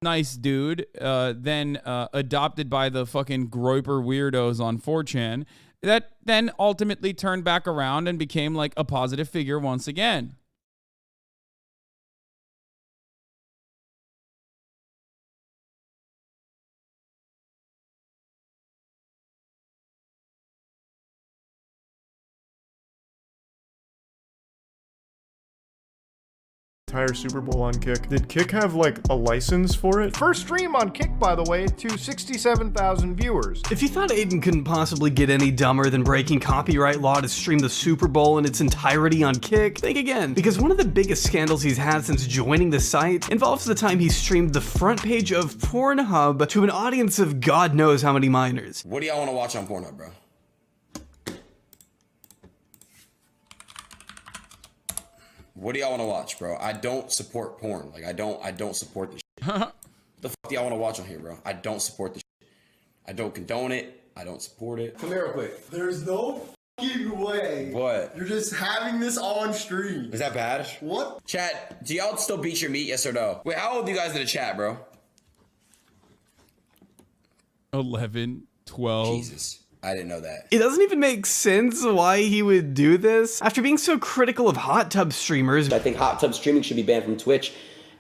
nice dude, then adopted by the fucking groiper weirdos on 4chan. That then ultimately turned back around and became like a positive figure once again. Entire Super Bowl on Kick. Did Kick have like a license for it? First stream on Kick, by the way, to 67,000 viewers. If you thought Adin couldn't possibly get any dumber than breaking copyright law to stream the Super Bowl in its entirety on Kick, think again, because one of the biggest scandals he's had since joining the site involves the time he streamed the front page of Pornhub to an audience of God knows how many minors. What do y'all want to watch on Pornhub, bro? What do y'all want to watch, bro? I don't support porn. Like, I don't support this shit. The fuck do y'all want to watch on here, bro? I don't support this shit. I don't condone it. I don't support it. Come here real quick. There's no fucking way. What? You're just having this on stream. Is that bad? What? Chat, do y'all still beat your meat, yes or no? Wait, how old are you guys in the chat, bro? 11, 12. Jesus. I didn't know that. It doesn't even make sense why he would do this. After being so critical of hot tub streamers, I think hot tub streaming should be banned from Twitch.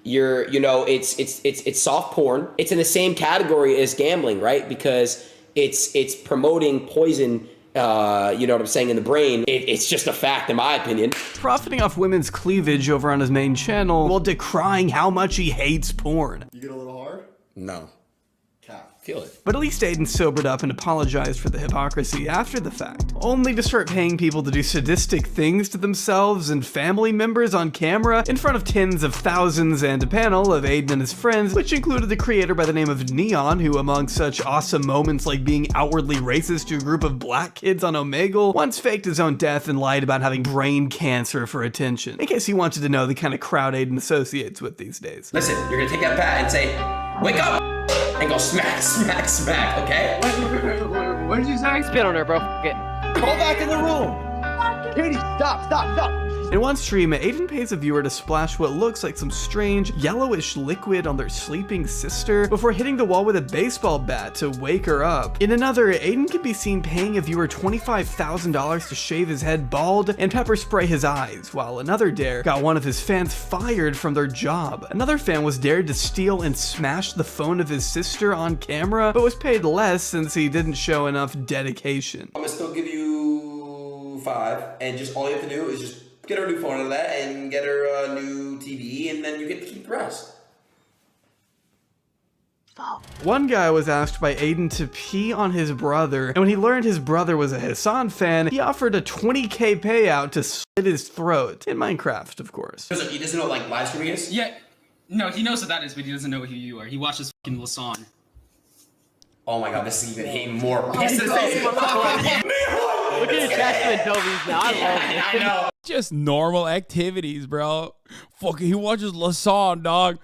It's soft porn. It's in the same category as gambling, right? Because it's promoting poison, you know what I'm saying, in the brain. It's just a fact, in my opinion. Profiting off women's cleavage over on his main channel while decrying how much he hates porn. You get a little hard? No. Feel it. But at least Adin sobered up and apologized for the hypocrisy after the fact, only to start paying people to do sadistic things to themselves and family members on camera in front of tens of thousands and a panel of Adin and his friends, which included the creator by the name of Neon, who among such awesome moments like being outwardly racist to a group of black kids on Omegle, once faked his own death and lied about having brain cancer for attention, in case you wanted to know the kind of crowd Adin associates with these days. Listen, you're gonna take that pat and say, wake up! And go smack, smack, smack, okay? What did you say? Spit on her, bro. Get. Go back in the room. Katie, stop. In one stream, Adin pays a viewer to splash what looks like some strange yellowish liquid on their sleeping sister before hitting the wall with a baseball bat to wake her up. In another, Adin can be seen paying a viewer $25,000 to shave his head bald and pepper spray his eyes, while another dare got one of his fans fired from their job. Another fan was dared to steal and smash the phone of his sister on camera, but was paid less since he didn't show enough dedication. I'm gonna still give you 5, and just all you have to do is just get her a new phone out of that and get her a new TV, and then you get to keep the rest. One guy was asked by Adin to pee on his brother, and when he learned his brother was a Hasan fan, he offered a $20K payout to slit his throat. In Minecraft, of course. He doesn't know what, like, live streaming is? Yeah. No, he knows what that is, but he doesn't know who you are. He watches fucking Lasan. Oh my god, this is even more. Look at his attachment Toby's now. I love it. I know. Just normal activities, bro. Fucking, he watches Lasan, dog.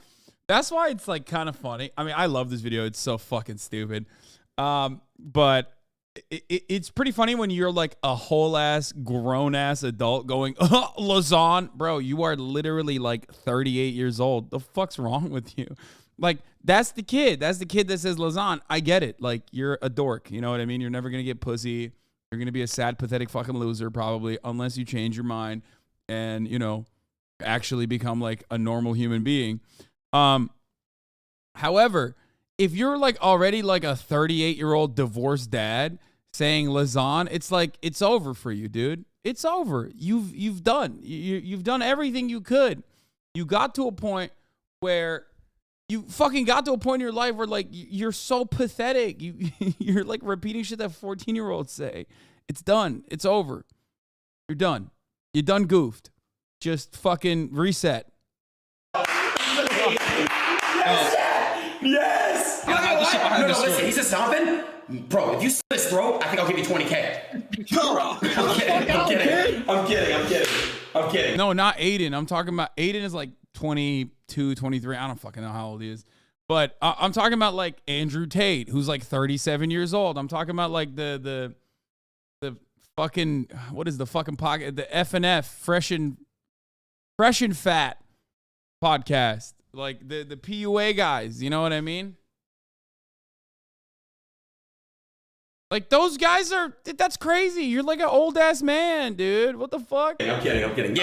That's why it's like kind of funny. I mean, I love this video. It's so fucking stupid. But it's pretty funny when you're like a whole ass grown ass adult going, Lasan, bro. You are literally like 38 years old. The fuck's wrong with you? Like, that's the kid. That's the kid that says, Lazan, I get it. Like, you're a dork. You know what I mean? You're never going to get pussy. You're going to be a sad, pathetic fucking loser probably, unless you change your mind and, you know, actually become like a normal human being. However, if you're like already like a 38-year-old divorced dad saying Lazan, it's like, it's over for you, dude. It's over. You've done everything you could. You got to a point where you fucking got to a point in your life where like you're so pathetic. You're like repeating shit that 14-year-olds say. It's done. It's over. You're done. You done goofed. Just fucking reset. Yes! No, listen, he's a stomping. Bro, if you slit his throat, I think I'll give you 20K. No, I'm kidding. No, not Adin. I'm talking about Adin is like 22, 23. I don't fucking know how old he is. But I'm talking about like Andrew Tate, who's like 37 years old. I'm talking about like the fucking, what is the fucking pocket? The FNF, Fresh and Fat podcast. Like the PUA guys, you know what I mean? Like, those guys that's crazy. You're like an old ass man, dude. What the fuck? I'm kidding. Yeah, get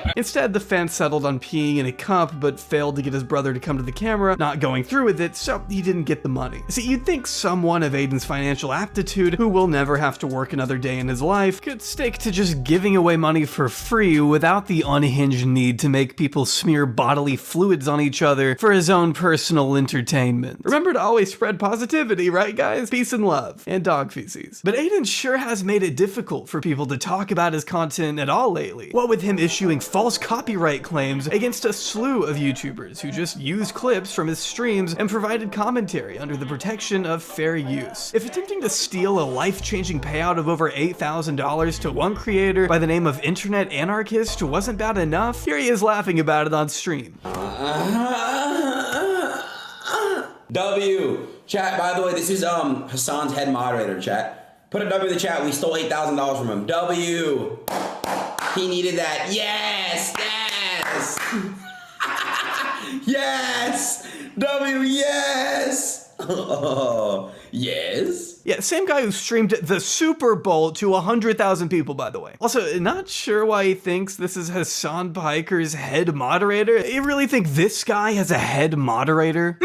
him. Instead, the fan settled on peeing in a cup, but failed to get his brother to come to the camera, not going through with it, so he didn't get the money. See, you'd think someone of Adin's financial aptitude, who will never have to work another day in his life, could stick to just giving away money for free without the unhinged need to make people smear bodily fluids on each other for his own personal entertainment. Remember to always spread positivity, right guys? Peace and love. And dog feces. But Adin sure has made it difficult for people to talk about his content at all lately. What with him issuing false copyright claims against a slew of YouTubers who just used clips from his streams and provided commentary under the protection of fair use. If attempting to steal a life-changing payout of over $8,000 to one creator by the name of Internet Anarchist wasn't bad enough, here he is laughing about it on stream. W. Chat, by the way, this is Hassan's head moderator, chat. Put a W in the chat. We stole $8,000 from him. W. He needed that. Yes! Yes! W, yes! Yes? Yeah, same guy who streamed the Super Bowl to 100,000 people, by the way. Also, not sure why he thinks this is Hassan Piker's head moderator. You really think this guy has a head moderator?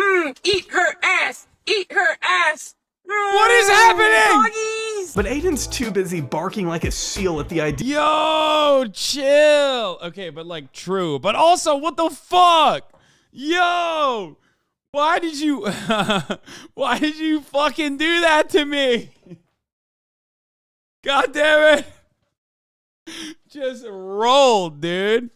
Eat her ass! Eat her ass! What is happening? Doggies! But Aiden's too busy barking like a seal at the idea. Yo, chill. Okay, but like true. But also, what the fuck? Yo, why did you fucking do that to me? God damn it. Just rolled, dude.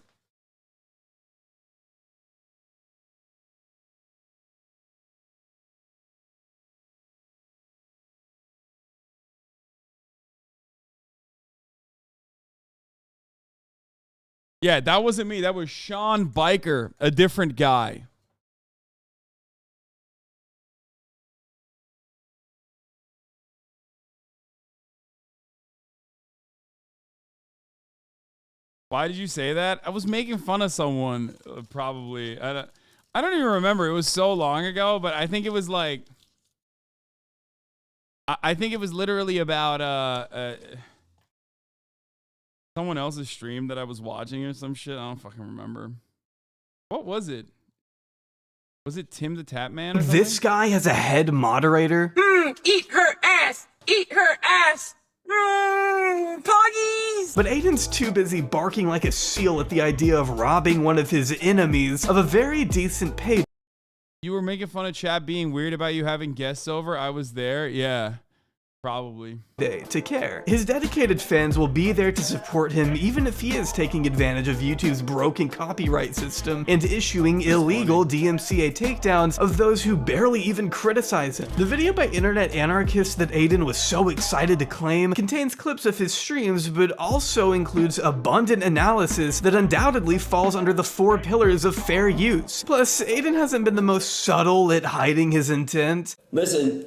Yeah, that wasn't me. That was Sean Biker, a different guy. Why did you say that? I was making fun of someone, probably. I don't even remember. It was so long ago, but I think it was like... I think it was literally about... someone else's stream that I was watching or some shit. I don't fucking remember. What was it? Was it Tim the Tap Man or something? This guy has a head moderator? Eat her ass! Eat her ass! Poggies! But Aiden's too busy barking like a seal at the idea of robbing one of his enemies of a very decent pay. You were making fun of chat being weird about you having guests over. I was there. Yeah. Probably. To care. His dedicated fans will be there to support him even if he is taking advantage of YouTube's broken copyright system and issuing illegal DMCA takedowns of those who barely even criticize him. The video by Internet Anarchist that Adin was so excited to claim contains clips of his streams, but also includes abundant analysis that undoubtedly falls under the 4 pillars of fair use. Plus, Adin hasn't been the most subtle at hiding his intent. Listen,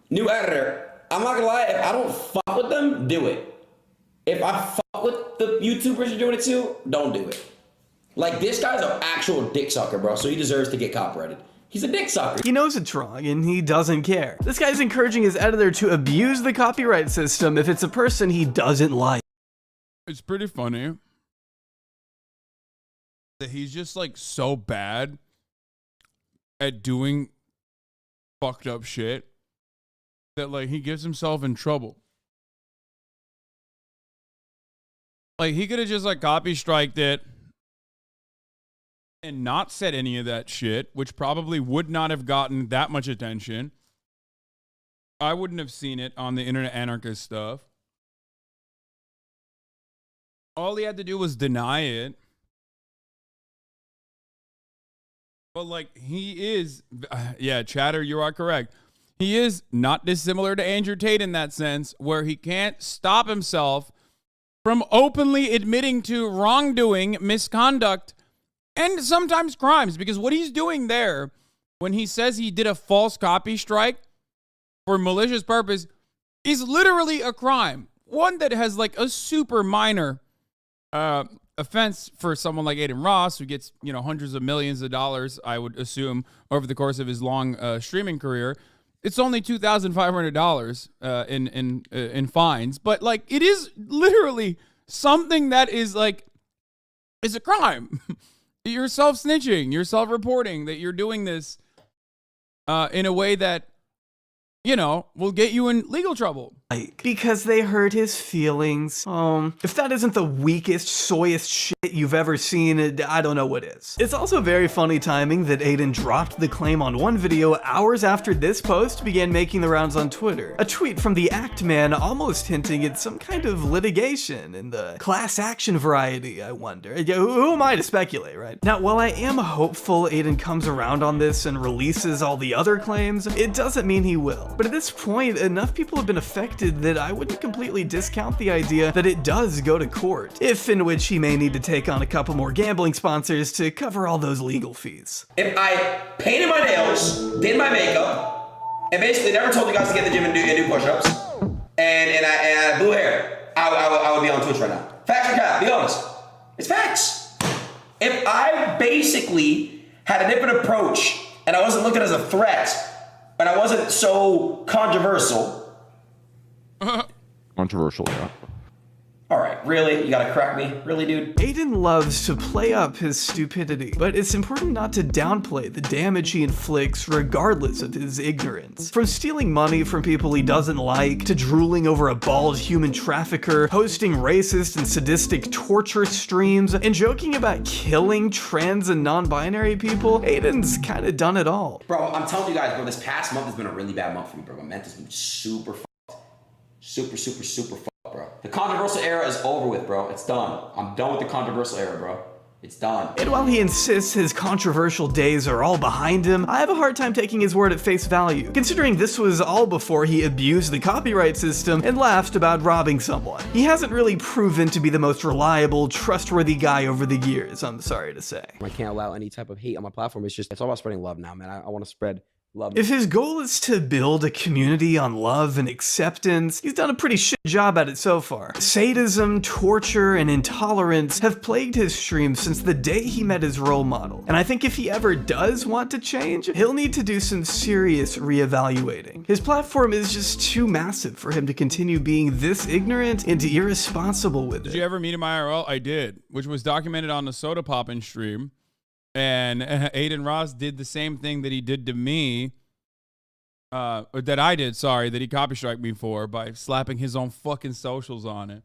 new editor. I'm not gonna lie, if I don't fuck with them, do it. If I fuck with the YouTubers you're doing it to, don't do it. Like, this guy's an actual dick sucker, bro, so he deserves to get copyrighted. He's a dick sucker. He knows it's wrong and he doesn't care. This guy's encouraging his editor to abuse the copyright system if it's a person he doesn't like. It's pretty funny that he's just like so bad at doing fucked up shit that like he gets himself in trouble. Like he could have just like copy striked it and not said any of that shit, which probably would not have gotten that much attention. I wouldn't have seen it on the Internet Anarchist stuff. All he had to do was deny it. But like he is, yeah, Chatter, you are correct. He is not dissimilar to Andrew Tate in that sense, where he can't stop himself from openly admitting to wrongdoing, misconduct, and sometimes crimes. Because what he's doing there, when he says he did a false copy strike for malicious purpose, is literally a crime. One that has like a super minor offense for someone like Adin Ross, who gets, you know, hundreds of millions of dollars, I would assume, over the course of his long streaming career. It's only $2,500 in fines, but like it is literally something that is like is a crime. You're self-snitching, you're self-reporting that you're doing this in a way that, you know, will get you in legal trouble. Because they hurt his feelings. If that isn't the weakest, soyest shit you've ever seen, I don't know what is. It's also very funny timing that Adin dropped the claim on one video hours after this post began making the rounds on Twitter. A tweet from the Act Man almost hinting at some kind of litigation in the class action variety, I wonder. Who am I to speculate, right? Now, while I am hopeful Adin comes around on this and releases all the other claims, it doesn't mean he will. But at this point, enough people have been affected that I wouldn't completely discount the idea that it does go to court, if in which he may need to take on a couple more gambling sponsors to cover all those legal fees. If I painted my nails, did my makeup, and basically never told you guys to get in the gym and do push-ups, and I had blue hair, I would be on Twitch right now. Facts or cap? Be honest. It's facts. If I basically had a different approach and I wasn't looking as a threat, and I wasn't so controversial. Controversial, yeah. Alright, really? You gotta crack me? Really, dude? Adin loves to play up his stupidity, but it's important not to downplay the damage he inflicts regardless of his ignorance. From stealing money from people he doesn't like, to drooling over a bald human trafficker, hosting racist and sadistic torture streams, and joking about killing trans and non-binary people, Adin's kinda done it all. Bro, I'm telling you guys, bro, this past month has been a really bad month for me, bro. My mental's been super fucked. Super fucked, bro. The controversial era is over with, bro. It's done. I'm done with the controversial era, bro. It's done. And while he insists his controversial days are all behind him, I have a hard time taking his word at face value, considering this was all before he abused the copyright system and laughed about robbing someone. He hasn't really proven to be the most reliable, trustworthy guy over the years, I'm sorry to say. I can't allow any type of hate on my platform. It's all about spreading love now, man. I want to spread love. If his goal is to build a community on love and acceptance, he's done a pretty shit job at it so far. Sadism, torture, and intolerance have plagued his streams since the day he met his role model. And I think if he ever does want to change, he'll need to do some serious reevaluating. His platform is just too massive for him to continue being this ignorant and irresponsible with it. Did you ever meet him IRL? I did, which was documented on the Soda Poppin' stream. And Adin Ross did the same thing that he did to me, or that I did, sorry, that he copy strike me for by slapping his own fucking socials on it.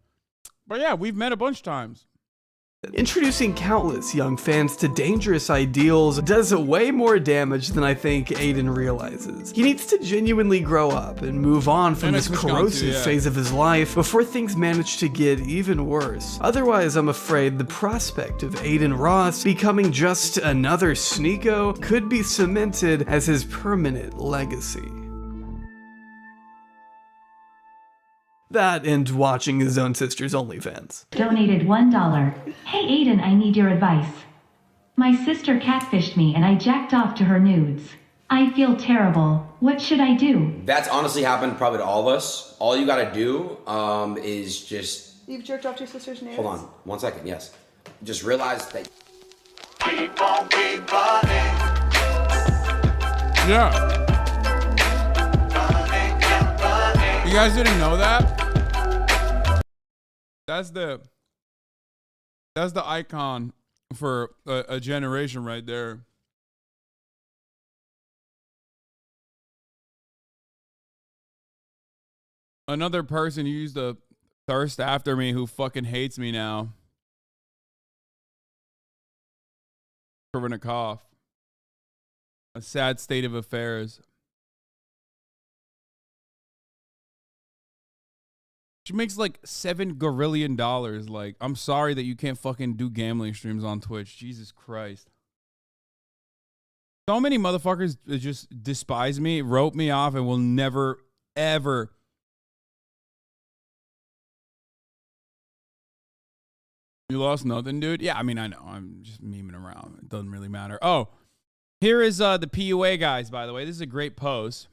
But yeah, we've met a bunch of times. Introducing countless young fans to dangerous ideals does way more damage than I think Adin realizes. He needs to genuinely grow up and move on from this corrosive phase of his life before things manage to get even worse. Otherwise, I'm afraid the prospect of Adin Ross becoming just another Sneeko could be cemented as his permanent legacy. That and watching his own sister's OnlyFans. Donated $1. Hey Adin, I need your advice. My sister catfished me and I jacked off to her nudes. I feel terrible. What should I do? That's honestly happened probably to all of us. All you gotta do is just... You've jerked off to your sister's nudes? Hold on, 1 second, yes. Just realize that... Keep on keep running. Yeah. You guys didn't know that? That's the icon for a generation right there. Another person used to thirst after me who fucking hates me now. Kurbanikov. A sad state of affairs. She makes like $7 gorillion. Like, I'm sorry that you can't fucking do gambling streams on Twitch. Jesus Christ. So many motherfuckers just despise me, wrote me off, and will never, ever. You lost nothing, dude? Yeah, I mean, I know. I'm just memeing around. It doesn't really matter. Oh, here is the PUA guys, by the way. This is a great post.